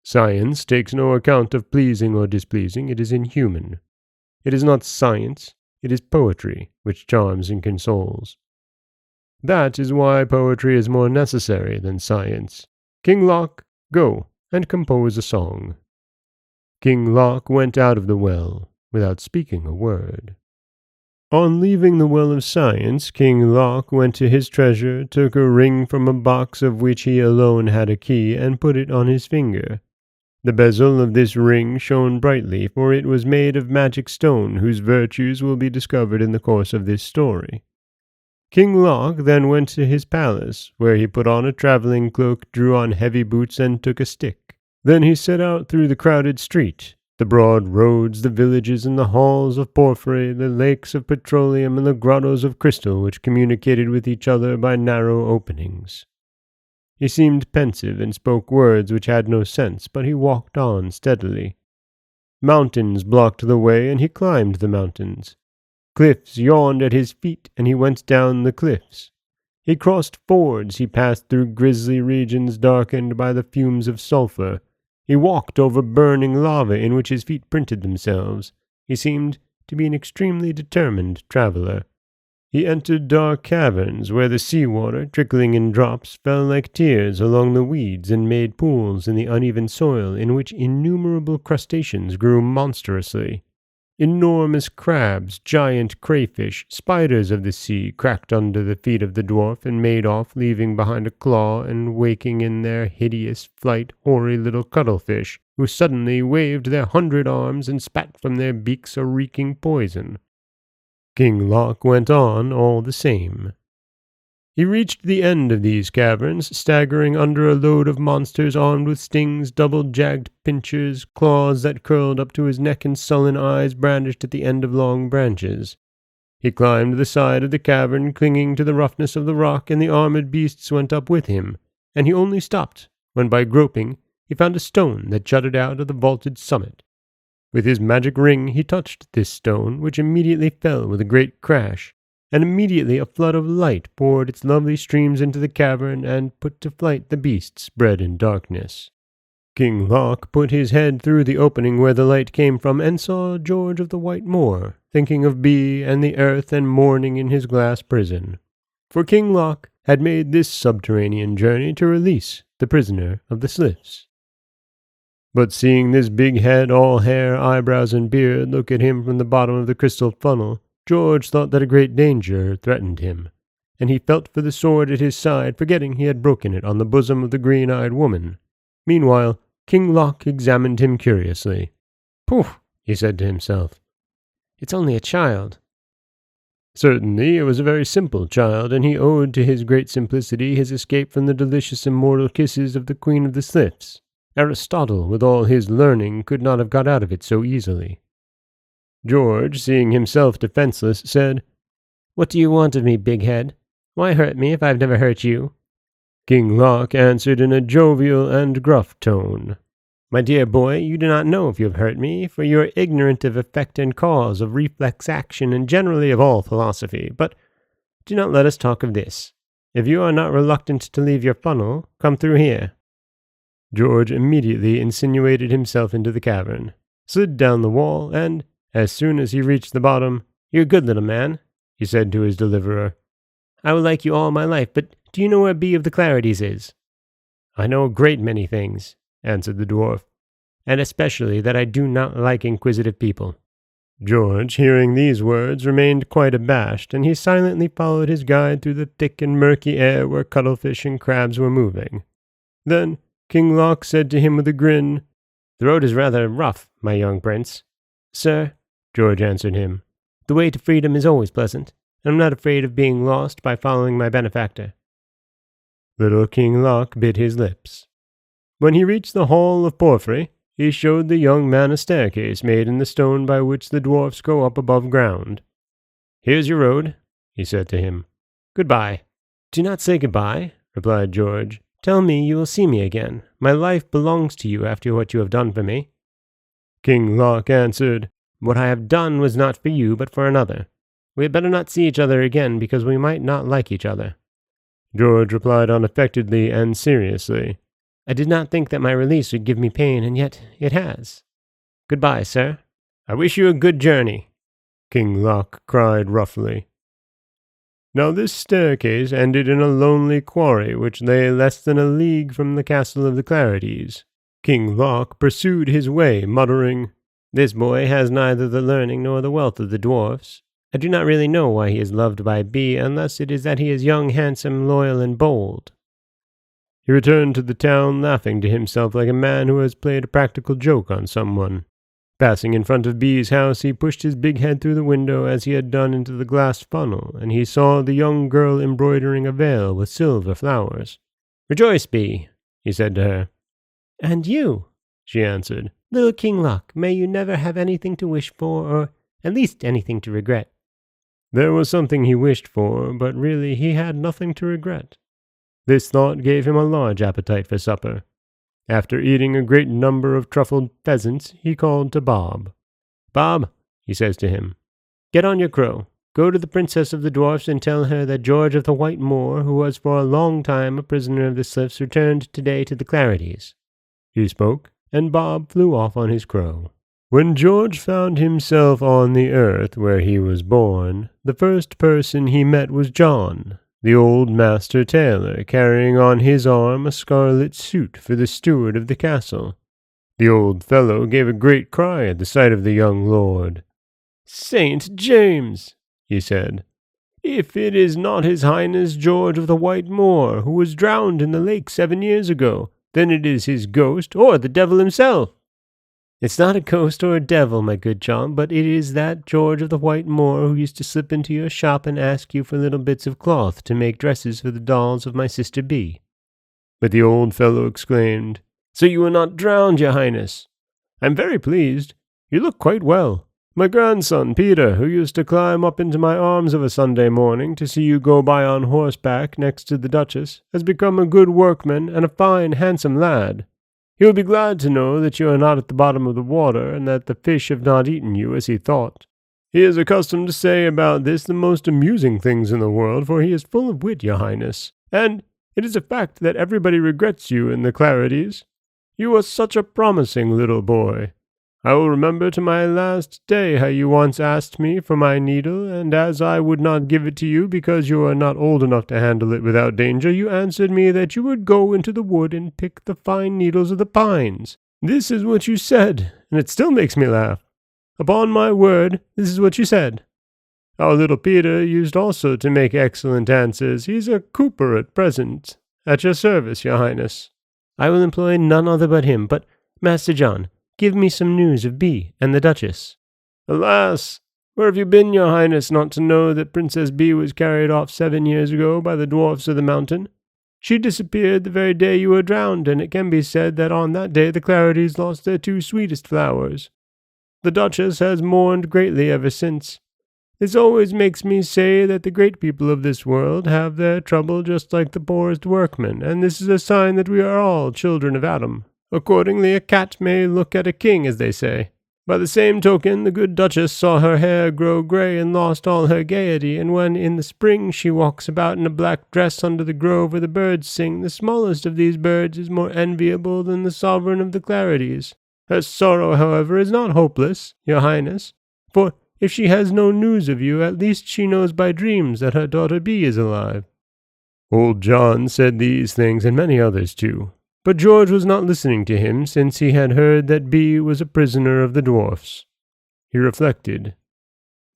Science takes no account of pleasing or displeasing. It is inhuman. It is not science, it is poetry, which charms and consoles. That is why poetry is more necessary than science. King Loc, go and compose a song." King Loc went out of the well without speaking a word. On leaving the Well of Science, King Loc went to his treasure, took a ring from a box of which he alone had a key, and put it on his finger. The bezel of this ring shone brightly, for it was made of magic stone, whose virtues will be discovered in the course of this story. King Loc then went to his palace, where he put on a travelling cloak, drew on heavy boots, and took a stick. Then he set out through the crowded street, the broad roads, the villages, and the halls of porphyry, the lakes of petroleum, and the grottos of crystal, which communicated with each other by narrow openings. He seemed pensive and spoke words which had no sense, but he walked on steadily. Mountains blocked the way, and he climbed the mountains. Cliffs yawned at his feet, and he went down the cliffs. He crossed fords, he passed through grisly regions darkened by the fumes of sulphur. He walked over burning lava in which his feet printed themselves. He seemed to be an extremely determined traveller. He entered dark caverns where the sea-water, trickling in drops, fell like tears along the weeds and made pools in the uneven soil in which innumerable crustaceans grew monstrously. Enormous crabs, giant crayfish, spiders of the sea cracked under the feet of the dwarf and made off, leaving behind a claw and waking in their hideous flight hoary little cuttlefish, who suddenly waved their 100 arms and spat from their beaks a reeking poison. King Loc went on all the same. He reached the end of these caverns, staggering under a load of monsters armed with stings, double-jagged pincers, claws that curled up to his neck, and sullen eyes brandished at the end of long branches. He climbed the side of the cavern, clinging to the roughness of the rock, and the armored beasts went up with him, and he only stopped when, by groping, he found a stone that jutted out of the vaulted summit. With his magic ring he touched this stone, which immediately fell with a great crash, and immediately a flood of light poured its lovely streams into the cavern and put to flight the beasts bred in darkness. King Loc put his head through the opening where the light came from, and saw George of the White Moor, thinking of Bee and the earth and mourning in his glass prison. For King Loc had made this subterranean journey to release the prisoner of the Sliffs. But seeing this big head, all hair, eyebrows, and beard, look at him from the bottom of the crystal funnel, George thought that a great danger threatened him, and he felt for the sword at his side, forgetting he had broken it on the bosom of the green-eyed woman. Meanwhile, King Loc examined him curiously. "Pooh!" he said to himself. "It's only a child." Certainly, it was a very simple child, and he owed to his great simplicity his escape from the delicious immortal kisses of the Queen of the Sliffs. Aristotle, with all his learning, could not have got out of it so easily. George, seeing himself defenseless, said, "What do you want of me, big head? Why hurt me if I've never hurt you?" King Loc answered in a jovial and gruff tone, "My dear boy, you do not know if you have hurt me, for you are ignorant of effect and cause, of reflex action, and generally of all philosophy. But do not let us talk of this. If you are not reluctant to leave your funnel, come through here." George immediately insinuated himself into the cavern, slid down the wall, and, as soon as he reached the bottom, "You're a good little man," he said to his deliverer. "I will like you all my life, but do you know where Bee of the Clarities is?" "I know a great many things," answered the dwarf, "and especially that I do not like inquisitive people." George, hearing these words, remained quite abashed, and he silently followed his guide through the thick and murky air where cuttlefish and crabs were moving. Then King Loc said to him with a grin, "The road is rather rough, my young prince." "Sir," George answered him, "the way to freedom is always pleasant, and I'm not afraid of being lost by following my benefactor." Little King Loc bit his lips. When he reached the hall of porphyry, he showed the young man a staircase made in the stone by which the dwarfs go up above ground. "Here's your road," he said to him. "Goodbye." "Do not say goodbye," replied George. "Tell me you will see me again. My life belongs to you after what you have done for me." King Loc answered, "What I have done was not for you, but for another. We had better not see each other again, because we might not like each other." George replied unaffectedly and seriously, "I did not think that my release would give me pain, and yet it has. Goodbye, sir." "I wish you a good journey," King Loc cried roughly. Now this staircase ended in a lonely quarry which lay less than a league from the castle of the Clarities. King Loc pursued his way, muttering, "This boy has neither the learning nor the wealth of the dwarfs. I do not really know why he is loved by Bee, unless it is that he is young, handsome, loyal, and bold." He returned to the town laughing to himself like a man who has played a practical joke on someone. Passing in front of B's house, he pushed his big head through the window as he had done into the glass funnel, and he saw the young girl embroidering a veil with silver flowers. "Rejoice, B," he said to her. "And you," she answered, "little King Luck, may you never have anything to wish for, or at least anything to regret." There was something he wished for, but really he had nothing to regret. This thought gave him a large appetite for supper. After eating a great number of truffled pheasants, he called to Bob. "Bob," he says to him, "get on your crow. Go to the princess of the dwarfs and tell her that George of the White Moor, who was for a long time a prisoner of the Sliffs, returned today to the Clarities." He spoke, and Bob flew off on his crow. When George found himself on the earth where he was born, the first person he met was John, the old master tailor, carrying on his arm a scarlet suit for the steward of the castle. The old fellow gave a great cry at the sight of the young lord. "Saint James," he said, "if it is not his Highness George of the White Moor, who was drowned in the lake 7 years ago, then it is his ghost or the devil himself." "It's not a ghost or a devil, my good John, but it is that George of the White Moor who used to slip into your shop and ask you for little bits of cloth to make dresses for the dolls of my sister B." But the old fellow exclaimed, "So you were not drowned, your Highness? I am very pleased. You look quite well. My grandson, Peter, who used to climb up into my arms of a Sunday morning to see you go by on horseback next to the Duchess, has become a good workman and a fine, handsome lad. He will be glad to know that you are not at the bottom of the water, and that the fish have not eaten you as he thought. He is accustomed to say about this the most amusing things in the world, for he is full of wit, your Highness, and it is a fact that everybody regrets you in the Clarities. You are such a promising little boy. I will remember to my last day how you once asked me for my needle, and as I would not give it to you because you are not old enough to handle it without danger, you answered me that you would go into the wood and pick the fine needles of the pines. This is what you said, and it still makes me laugh. Upon my word, this is what you said. Our little Peter used also to make excellent answers. He's a cooper at present. At your service, your Highness." "I will employ none other but him, but, Master John, give me some news of B and the Duchess." "Alas! Where have you been, your Highness, not to know that Princess B was carried off 7 years ago by the dwarfs of the mountain? She disappeared the very day you were drowned, and it can be said that on that day the Clarities lost their 2 sweetest flowers. The Duchess has mourned greatly ever since. This always makes me say that the great people of this world have their trouble just like the poorest workmen, and this is a sign that we are all children of Adam. Accordingly, a cat may look at a king, as they say. By the same token, the good Duchess saw her hair grow grey and lost all her gaiety, and when in the spring she walks about in a black dress under the grove where the birds sing, the smallest of these birds is more enviable than the sovereign of the Clarities. Her sorrow, however, is not hopeless, your Highness, for if she has no news of you, at least she knows by dreams that her daughter B is alive." Old John said these things and many others too. But George was not listening to him, since he had heard that B was a prisoner of the dwarfs. He reflected.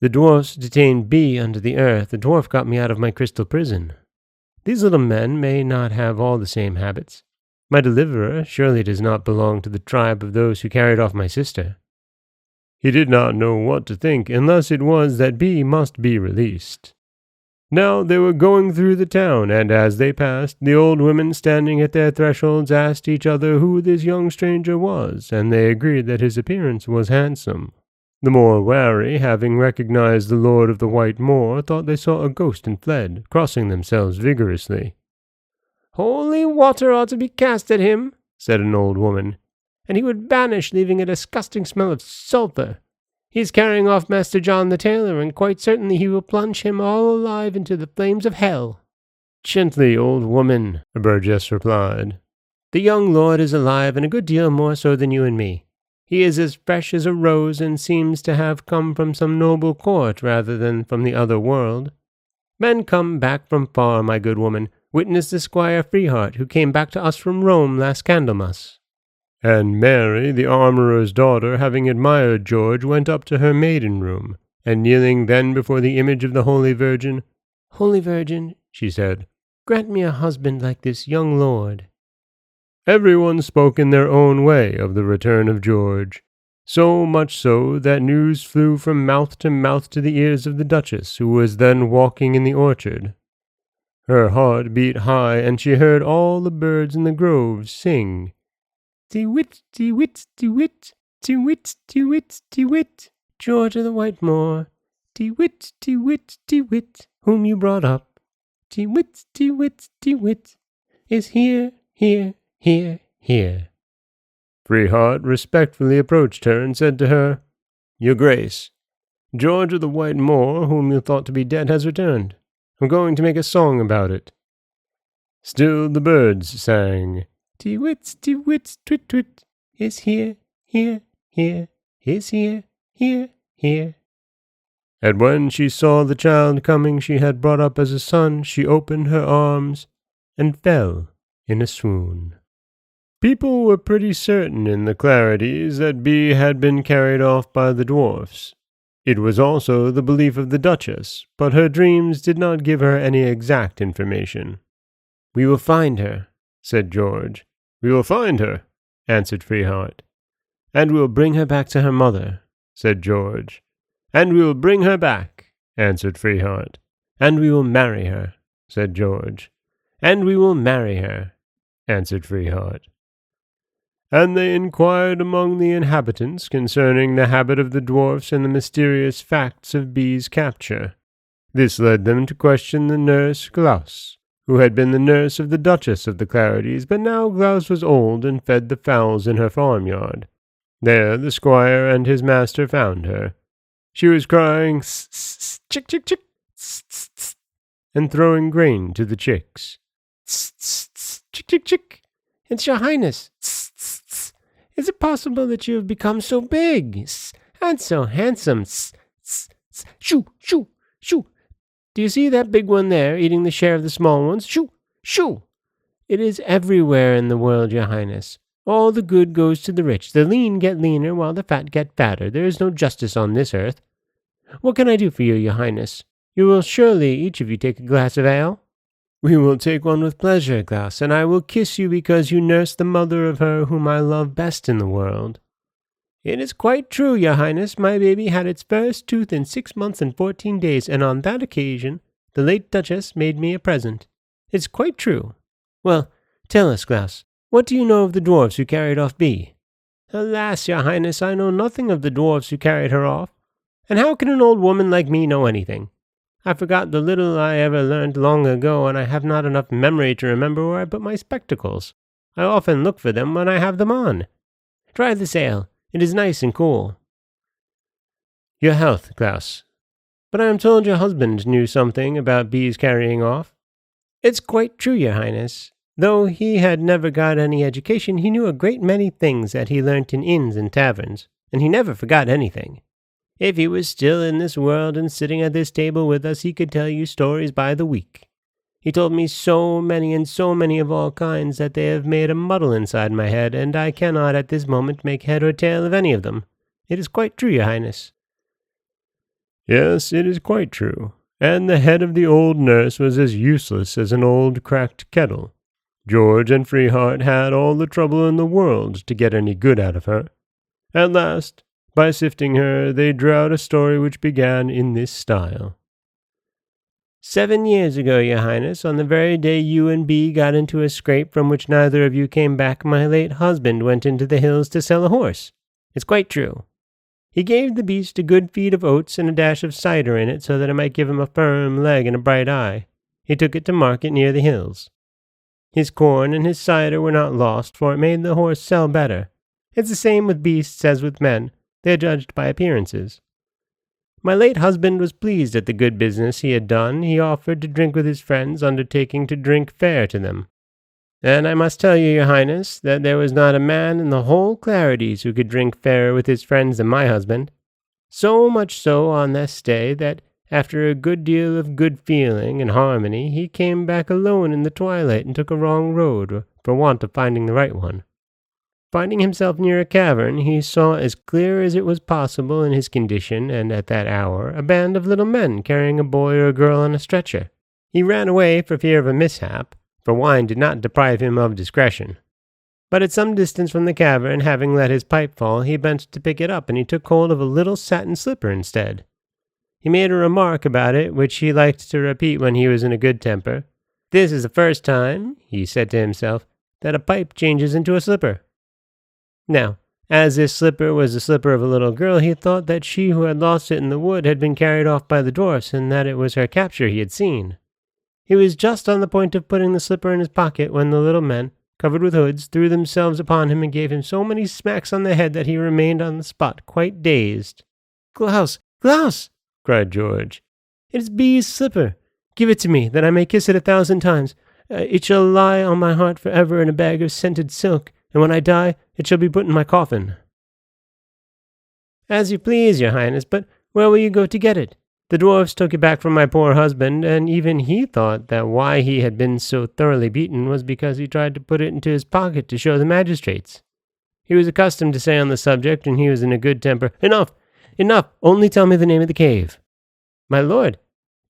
"The dwarfs detained B under the earth. The dwarf got me out of my crystal prison. These little men may not have all the same habits. My deliverer surely does not belong to the tribe of those who carried off my sister." He did not know what to think, unless it was that B must be released. Now they were going through the town, and as they passed, the old women standing at their thresholds asked each other who this young stranger was, and they agreed that his appearance was handsome. The more wary, having recognized the Lord of the White Moor, thought they saw a ghost and fled, crossing themselves vigorously. "Holy water ought to be cast at him," said an old woman, "and he would vanish, leaving a disgusting smell of sulphur. He is carrying off Master John the tailor, and quite certainly he will plunge him all alive into the flames of hell." "Gently, old woman," a burgess replied. "The young lord is alive, and a good deal more so than you and me. He is as fresh as a rose, and seems to have come from some noble court rather than from the other world. Men come back from far, my good woman. Witness the Squire Freeheart, who came back to us from Rome last Candlemas." And Mary, the armourer's daughter, having admired George, went up to her maiden room, and kneeling then before the image of the Holy Virgin, "Holy Virgin," she said, "grant me a husband like this young lord." Everyone spoke in their own way of the return of George, so much so that news flew from mouth to the ears of the Duchess, who was then walking in the orchard. Her heart beat high, and she heard all the birds in the grove sing, "Tee-wit, tee-wit, tee-wit, tee-wit, tee-wit, tee-wit, George of the Whitemoor, tee-wit, tee-wit, tee-wit, whom you brought up, tee-wit, tee-wit, tee-wit, is here, here, here, here." Freeheart respectfully approached her and said to her, "Your Grace, George of the Whitemoor, whom you thought to be dead, has returned. I'm going to make a song about it." Still the birds sang, "Tee-wit, tee-wit, twit-twit, is here, here, here, is here, here, here." And when she saw the child coming she had brought up as a son, she opened her arms and fell in a swoon. People were pretty certain in the Clarities that Bee had been carried off by the dwarfs. It was also the belief of the Duchess, but her dreams did not give her any exact information. "We will find her," said George. "We will find her," answered Freeheart. "And we will bring her back to her mother," said George. "And we will bring her back," answered Freeheart. "And we will marry her," said George. "And we will marry her," answered Freeheart. And they inquired among the inhabitants concerning the habit of the dwarfs and the mysterious facts of Bee's capture. This led them to question the nurse Glaus, who had been the nurse of the Duchess of the Clarities, but now Glaus was old and fed the fowls in her farmyard. There the squire and his master found her. She was crying "S-s-s, chick, chick, chick, s-s-s," and throwing grain to the chicks. "S-s-s, chick, chick, chick, it's your highness. S-s-s, is it possible that you have become so big, and so handsome? S-s-s, shoo, shoo, shoo. Do you see that big one there eating the share of the small ones? Shoo, shoo. It is everywhere in the world, your highness. All the good goes to the rich. The lean get leaner while the fat get fatter. There is no justice on this earth. What can I do for you, your highness? You will surely each of you take a glass of ale?" "We will take one with pleasure, Glaus, and I will kiss you because you nursed the mother of her whom I love best in the world." "It is quite true, your highness. My baby had its first tooth in 6 months and 14 days, and on that occasion the late Duchess made me a present. It's quite true. Well, tell us, Glaus, what do you know of the dwarfs who carried off Bee?" "Alas, your highness, I know nothing of the dwarfs who carried her off. And how can an old woman like me know anything? I forgot the little I ever learned long ago, and I have not enough memory to remember where I put my spectacles. I often look for them when I have them on. Try this ale. It is nice and cool." "Your health, Glaus. But I am told your husband knew something about Bee's carrying off." "It's quite true, your highness. Though he had never got any education, he knew a great many things that he learnt in inns and taverns, and he never forgot anything. If he was still in this world and sitting at this table with us, he could tell you stories by the week. He told me so many of all kinds that they have made a muddle inside my head, and I cannot at this moment make head or tail of any of them. It is quite true, your highness." Yes, it is quite true, and the head of the old nurse was as useless as an old cracked kettle. George and Freeheart had all the trouble in the world to get any good out of her. At last, by sifting her, they drew out a story which began in this style. 7 years ago, your highness, on the very day you and Bee got into a scrape from which neither of you came back, my late husband went into the hills to sell a horse. It's quite true. He gave the beast a good feed of oats and a dash of cider in it so that it might give him a firm leg and a bright eye. He took it to market near the hills. His corn and his cider were not lost, for it made the horse sell better. It's the same with beasts as with men. They are judged by appearances. My late husband was pleased at the good business he had done. He offered to drink with his friends, undertaking to drink fair to them. And I must tell you, your highness, that there was not a man in the whole Clarities who could drink fairer with his friends than my husband. So much so on this day that, after a good deal of good feeling and harmony, he came back alone in the twilight and took a wrong road, for want of finding the right one. Finding himself near a cavern, he saw as clear as it was possible in his condition, and at that hour, a band of little men carrying a boy or a girl on a stretcher. He ran away for fear of a mishap, for wine did not deprive him of discretion. But at some distance from the cavern, having let his pipe fall, he bent to pick it up, and he took hold of a little satin slipper instead. He made a remark about it, which he liked to repeat when he was in a good temper. "This is the first time," he said to himself, "that a pipe changes into a slipper." Now, as this slipper was the slipper of a little girl, he thought that she who had lost it in the wood had been carried off by the dwarfs, and that it was her capture he had seen. He was just on the point of putting the slipper in his pocket when the little men, covered with hoods, threw themselves upon him and gave him so many smacks on the head that he remained on the spot, quite dazed. "Klaus! Klaus!" cried George. "It is Bee's slipper. Give it to me, that I may kiss it 1,000 times. It shall lie on my heart forever in a bag of scented silk, and when I die, it shall be put in my coffin." "As you please, your highness, but where will you go to get it? The dwarfs took it back from my poor husband, and even he thought that why he had been so thoroughly beaten was because he tried to put it into his pocket to show the magistrates. He was accustomed to say on the subject, and he was in a good temper, 'Enough! Enough! Only tell me the name of the cave.' 'My lord,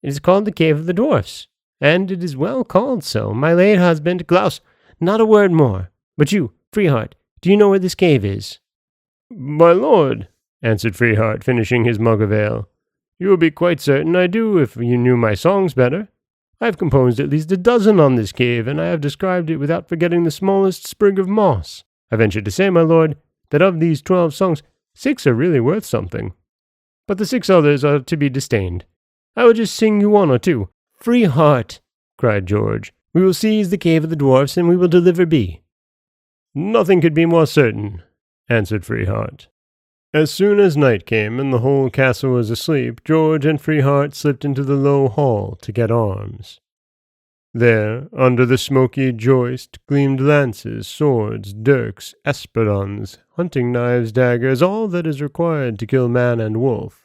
it is called the Cave of the Dwarfs, and it is well called so. My late husband—' "Klaus, not a word more. But you, Freeheart, do you know where this cave is?" "My lord," answered Freeheart, finishing his mug of ale, "you would be quite certain I do if you knew my songs better. I have composed at least 12 on this cave, and I have described it without forgetting the smallest sprig of moss. I venture to say, my lord, that of these 12 songs, 6 are really worth something. But the 6 others are to be disdained. I will just sing you 1 or 2. "Freeheart," cried George, "we will seize the cave of the dwarfs, and we will deliver Bee." "Nothing could be more certain," answered Freeheart. As soon as night came and the whole castle was asleep, George and Freeheart slipped into the low hall to get arms. There, under the smoky joist, gleamed lances, swords, dirks, espadons, hunting knives, daggers, all that is required to kill man and wolf.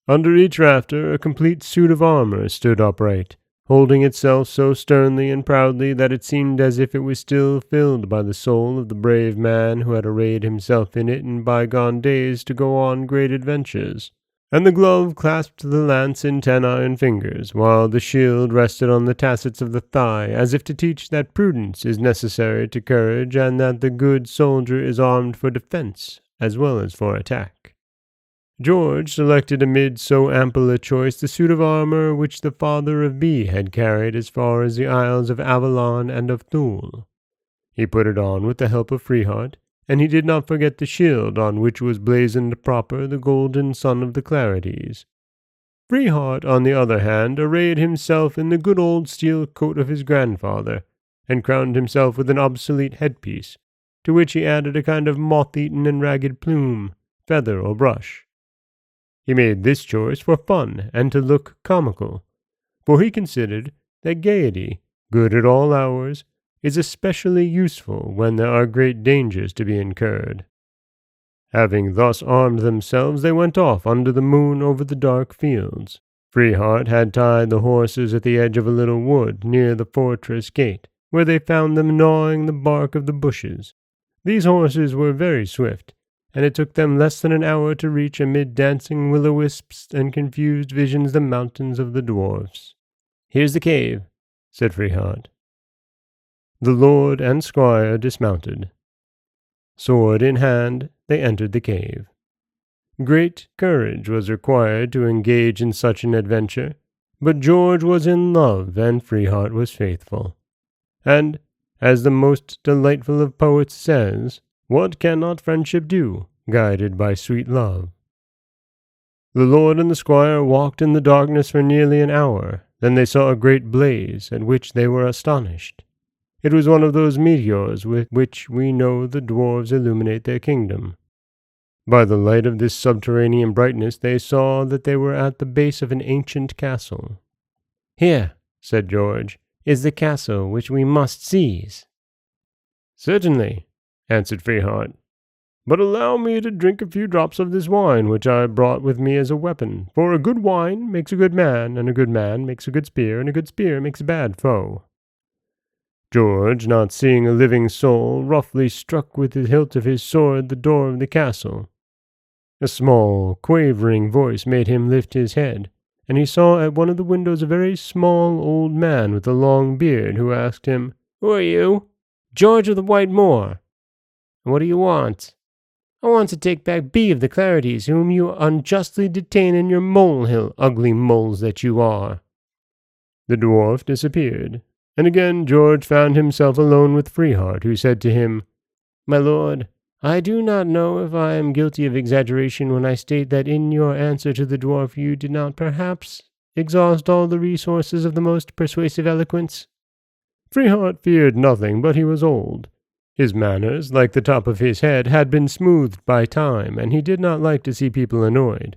Under each rafter a complete suit of armor stood upright, holding itself so sternly and proudly that it seemed as if it was still filled by the soul of the brave man who had arrayed himself in it in bygone days to go on great adventures. And the glove clasped the lance in 10 iron fingers, while the shield rested on the tassets of the thigh, as if to teach that prudence is necessary to courage, and that the good soldier is armed for defence as well as for attack. George selected amid so ample a choice the suit of armor which the father of Bee had carried as far as the Isles of Avalon and of Thule. He put it on with the help of Freeheart, and he did not forget the shield on which was blazoned proper the golden sun of the Clarities. Freeheart, on the other hand, arrayed himself in the good old steel coat of his grandfather, and crowned himself with an obsolete headpiece, to which he added a kind of moth-eaten and ragged plume, feather, or brush. He made this choice for fun and to look comical, for he considered that gaiety, good at all hours, is especially useful when there are great dangers to be incurred. Having thus armed themselves, they went off under the moon over the dark fields. Freeheart had tied the horses at the edge of a little wood near the fortress gate, where they found them gnawing the bark of the bushes. These horses were very swift, and it took them less than an hour to reach amid dancing will-o'-wisps and confused visions the mountains of the dwarfs. "Here's the cave," said Freeheart. The lord and squire dismounted. Sword in hand, they entered the cave. Great courage was required to engage in such an adventure, but George was in love and Freeheart was faithful. And, as the most delightful of poets says, what cannot friendship do, guided by sweet love? The lord and the squire walked in the darkness for nearly an hour. Then they saw a great blaze, at which they were astonished. It was one of those meteors with which we know the dwarves illuminate their kingdom. By the light of this subterranean brightness they saw that they were at the base of an ancient castle. "Here," said George, "is the castle which we must seize." "Certainly," answered Freeheart. "But allow me to drink a few drops of this wine which I brought with me as a weapon, for a good wine makes a good man, and a good man makes a good spear, and a good spear makes a bad foe." George, not seeing a living soul, roughly struck with the hilt of his sword the door of the castle. A small, quavering voice made him lift his head, and he saw at one of the windows a very small old man with a long beard, who asked him, "Who are you?" "George of the White Moor," What do you want? I want to take back B of the Clarities, whom you unjustly detain in your molehill, ugly moles that you are. The dwarf disappeared, and again George found himself alone with Freeheart, who said to him, My lord, I do not know if I am guilty of exaggeration when I state that in your answer to the dwarf you did not perhaps exhaust all the resources of the most persuasive eloquence. Freeheart feared nothing, but he was old. His manners, like the top of his head, had been smoothed by time, and he did not like to see people annoyed.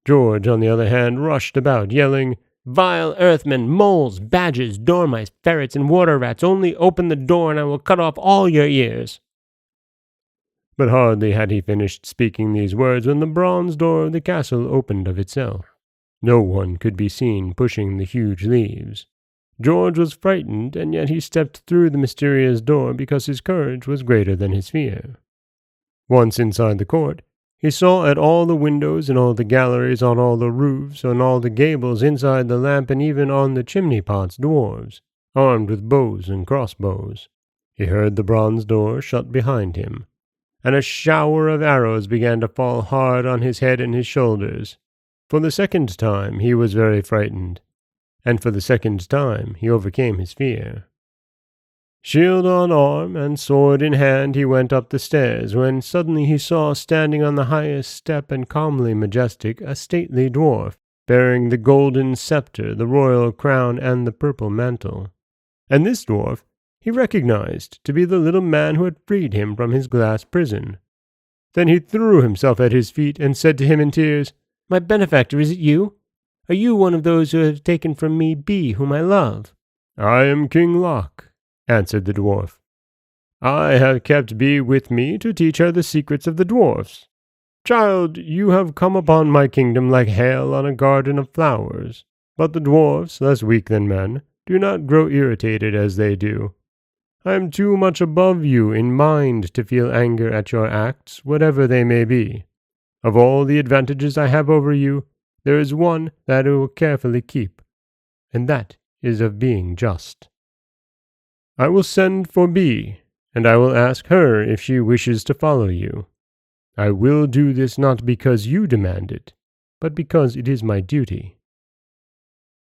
George, on the other hand, rushed about, yelling, Vile earthmen, moles, badgers, dormice, ferrets, and water rats, only open the door and I will cut off all your ears. But hardly had he finished speaking these words when the bronze door of the castle opened of itself. No one could be seen pushing the huge leaves. George was frightened, and yet he stepped through the mysterious door because his courage was greater than his fear. Once inside the court, he saw at all the windows, in all the galleries, on all the roofs, on all the gables, inside the lamp, and even on the chimney-pots, dwarves, armed with bows and crossbows. He heard the bronze door shut behind him, and a shower of arrows began to fall hard on his head and his shoulders. For the second time he was very frightened, and for the second time he overcame his fear. Shield on arm and sword in hand he went up the stairs, when suddenly he saw standing on the highest step and calmly majestic a stately dwarf, bearing the golden scepter, the royal crown, and the purple mantle. And this dwarf he recognized to be the little man who had freed him from his glass prison. Then he threw himself at his feet and said to him in tears, My benefactor, is it you? Are you one of those who have taken from me B, whom I love? I am King Loc, answered the dwarf. I have kept B with me to teach her the secrets of the dwarfs. Child, you have come upon my kingdom like hail on a garden of flowers, but the dwarfs, less weak than men, do not grow irritated as they do. I am too much above you in mind to feel anger at your acts, whatever they may be. Of all the advantages I have over you, there is one that I will carefully keep, and that is of being just. I will send for B, and I will ask her if she wishes to follow you. I will do this not because you demand it, but because it is my duty.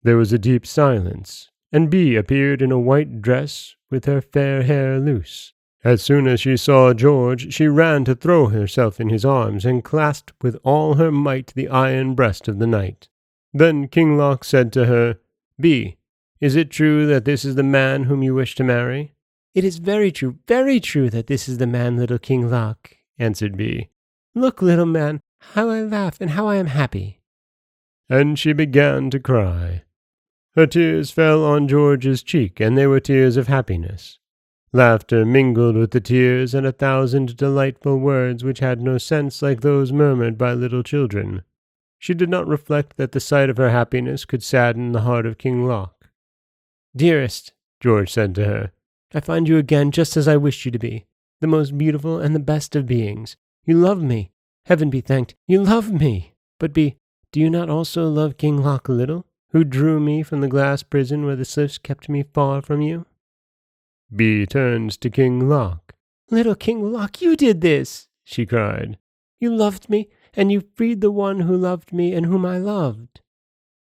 There was a deep silence, and B appeared in a white dress with her fair hair loose. As soon as she saw George, she ran to throw herself in his arms, and clasped with all her might the iron breast of the knight. Then King Loc said to her, B, is it true that this is the man whom you wish to marry? It is very true that this is the man, little King Loc, answered B. Look, little man, how I laugh and how I am happy. And she began to cry. Her tears fell on George's cheek, and they were tears of happiness. Laughter mingled with the tears, and 1,000 delightful words which had no sense like those murmured by little children. She did not reflect that the sight of her happiness could sadden the heart of King Loc. Dearest, George said to her, I find you again just as I wished you to be, the most beautiful and the best of beings. You love me. Heaven be thanked, you love me. But B, do you not also love King Loc a little, who drew me from the glass prison where the slips kept me far from you? B turned to King Loc. Little King Loc, you did this, she cried. You loved me, and you freed the one who loved me and whom I loved.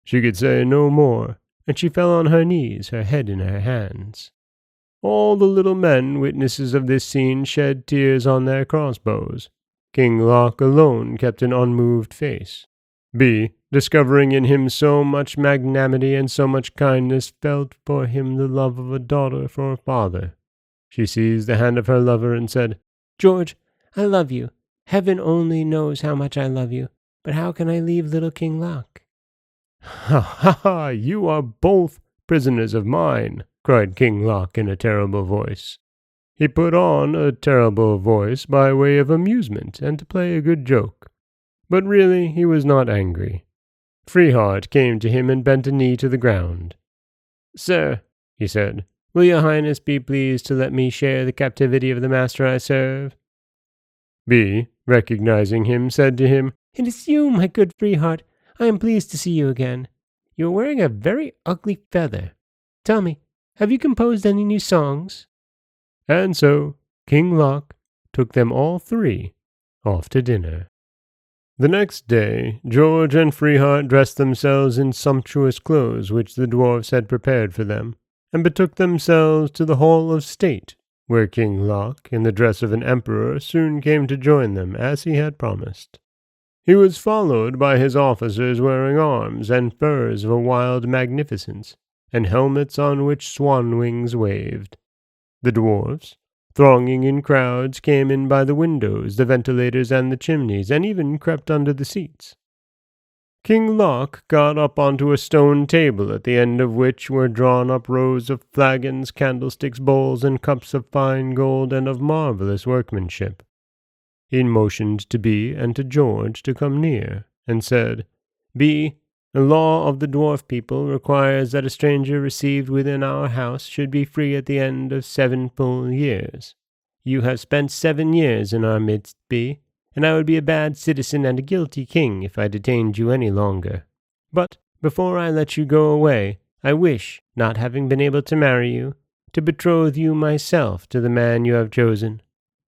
She could say no more, and she fell on her knees, her head in her hands. All the little men, witnesses of this scene, shed tears on their crossbows. King Loc alone kept an unmoved face. B, discovering in him so much magnanimity and so much kindness, felt for him the love of a daughter for a father. She seized the hand of her lover and said, George, I love you. Heaven only knows how much I love you. But how can I leave little King Loc? Ha ha ha! You are both prisoners of mine, cried King Loc in a terrible voice. He put on a terrible voice by way of amusement and to play a good joke. But really he was not angry. Freeheart came to him and bent a knee to the ground. Sir, he said, will your highness be pleased to let me share the captivity of the master I serve? B, recognizing him, said to him, It is you, my good Freeheart. I am pleased to see you again. You are wearing a very ugly feather. Tell me, have you composed any new songs? And so King Loc took them all three off to dinner. The next day, George and Freeheart dressed themselves in sumptuous clothes which the dwarfs had prepared for them, and betook themselves to the hall of state, where King Loc, in the dress of an emperor, soon came to join them, as he had promised. He was followed by his officers wearing arms and furs of a wild magnificence, and helmets on which swan wings waved. The dwarfs, thronging in crowds, came in by the windows, the ventilators, and the chimneys, and even crept under the seats. King Loc got up onto a stone table, at the end of which were drawn up rows of flagons, candlesticks, bowls, and cups of fine gold and of marvelous workmanship. He motioned to Bee and to George to come near, and said, "Bee, the law of the dwarf people requires that a stranger received within our house should be free at the end of 7 full years. You have spent 7 years in our midst, Bee, and I would be a bad citizen and a guilty king if I detained you any longer. But before I let you go away, I wish, not having been able to marry you, to betroth you myself to the man you have chosen.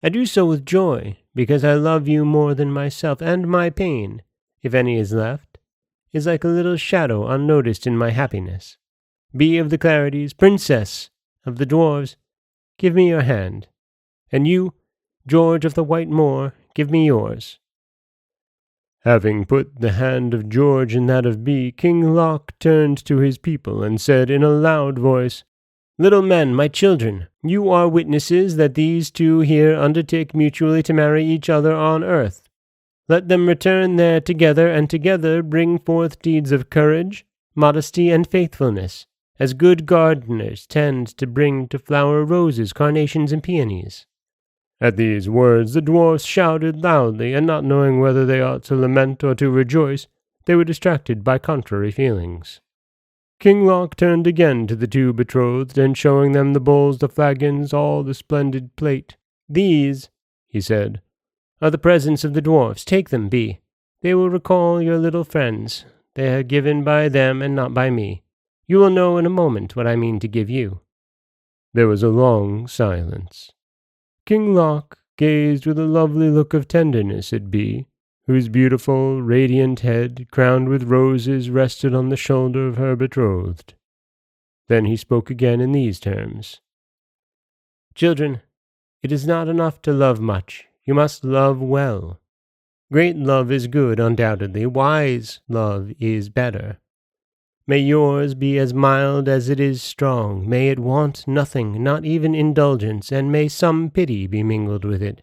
I do so with joy, because I love you more than myself, and my pain, if any is left, is like a little shadow unnoticed in my happiness. Bee of the Clarities, princess of the dwarves, give me your hand, and you, George of the White Moor, give me yours." Having put the hand of George in that of Bee, King Loc turned to his people and said in a loud voice, "Little men, my children, you are witnesses that these two here undertake mutually to marry each other on earth. Let them return there together, and together bring forth deeds of courage, modesty, and faithfulness, as good gardeners tend to bring to flower roses, carnations, and peonies." At these words the dwarfs shouted loudly, and not knowing whether they ought to lament or to rejoice, they were distracted by contrary feelings. King Loc turned again to the two betrothed, and showing them the bowls, the flagons, all the splendid plate, "These," he said, "are the presents of the dwarfs. Take them, Bee. They will recall your little friends. They are given by them and not by me. You will know in a moment what I mean to give you." There was a long silence. King Loc gazed with a lovely look of tenderness at Bee, whose beautiful, radiant head, crowned with roses, rested on the shoulder of her betrothed. Then he spoke again in these terms: "Children, it is not enough to love much. You must love well. Great love is good, undoubtedly. Wise love is better. May yours be as mild as it is strong. May it want nothing, not even indulgence, and may some pity be mingled with it.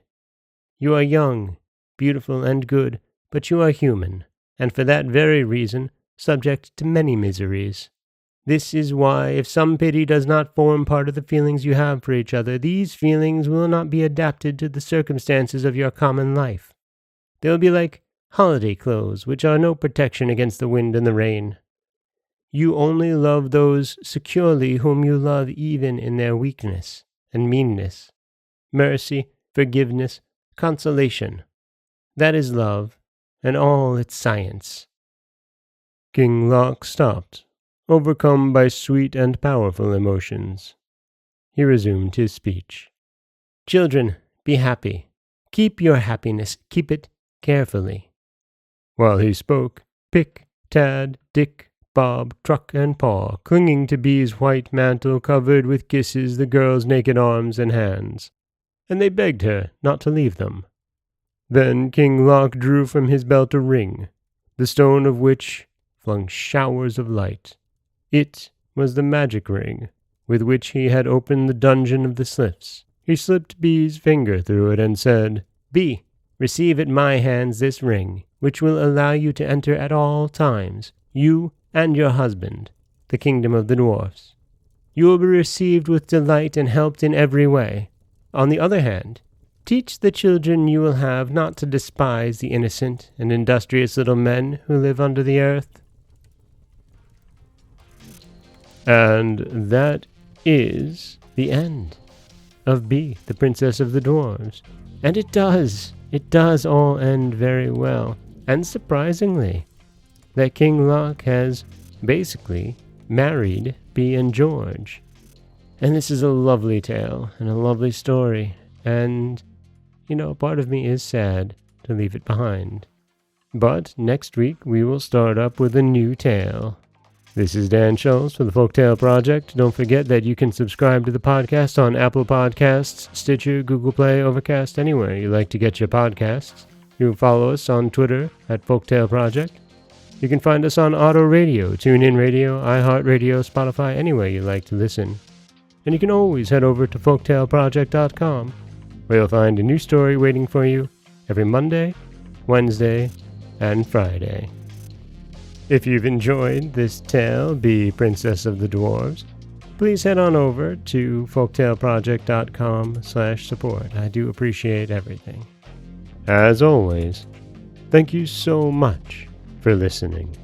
You are young, beautiful, and good, but you are human, and for that very reason subject to many miseries. This is why, if some pity does not form part of the feelings you have for each other, these feelings will not be adapted to the circumstances of your common life. They will be like holiday clothes, which are no protection against the wind and the rain. You only love those securely whom you love even in their weakness and meanness. Mercy, forgiveness, consolation. That is love, and all its science." King Loc stopped, overcome by sweet and powerful emotions. He resumed his speech. "Children, be happy. Keep your happiness. Keep it carefully." While he spoke, Pick, Tad, Dick, Bob, Truck, and Paw, clinging to Bee's white mantle, covered with kisses the girl's naked arms and hands, and they begged her not to leave them. Then King Loc drew from his belt a ring, the stone of which flung showers of light. It was the magic ring with which he had opened the dungeon of the Slips. He slipped Bee's finger through it and said, "Bee, receive at my hands this ring, which will allow you to enter at all times, you and your husband, the kingdom of the dwarfs. You will be received with delight and helped in every way. On the other hand, teach the children you will have not to despise the innocent and industrious little men who live under the earth." And that is the end of Bee, the Princess of the Dwarves. And it does all end very well. And surprisingly, that King Loc has basically married Bee and George. And this is a lovely tale and a lovely story. And part of me is sad to leave it behind. But next week we will start up with a new tale. This is Dan Scholz for the Folktale Project. Don't forget that you can subscribe to the podcast on Apple Podcasts, Stitcher, Google Play, Overcast, anywhere you like to get your podcasts. You can follow us on Twitter at Folktale Project. You can find us on Auto Radio, TuneIn Radio, iHeartRadio, Spotify, anywhere you like to listen. And you can always head over to folktaleproject.com, where you'll find a new story waiting for you every Monday, Wednesday, and Friday. If you've enjoyed this tale, Be Princess of the Dwarves, please head on over to folktaleproject.com/support. I do appreciate everything. As always, thank you so much for listening.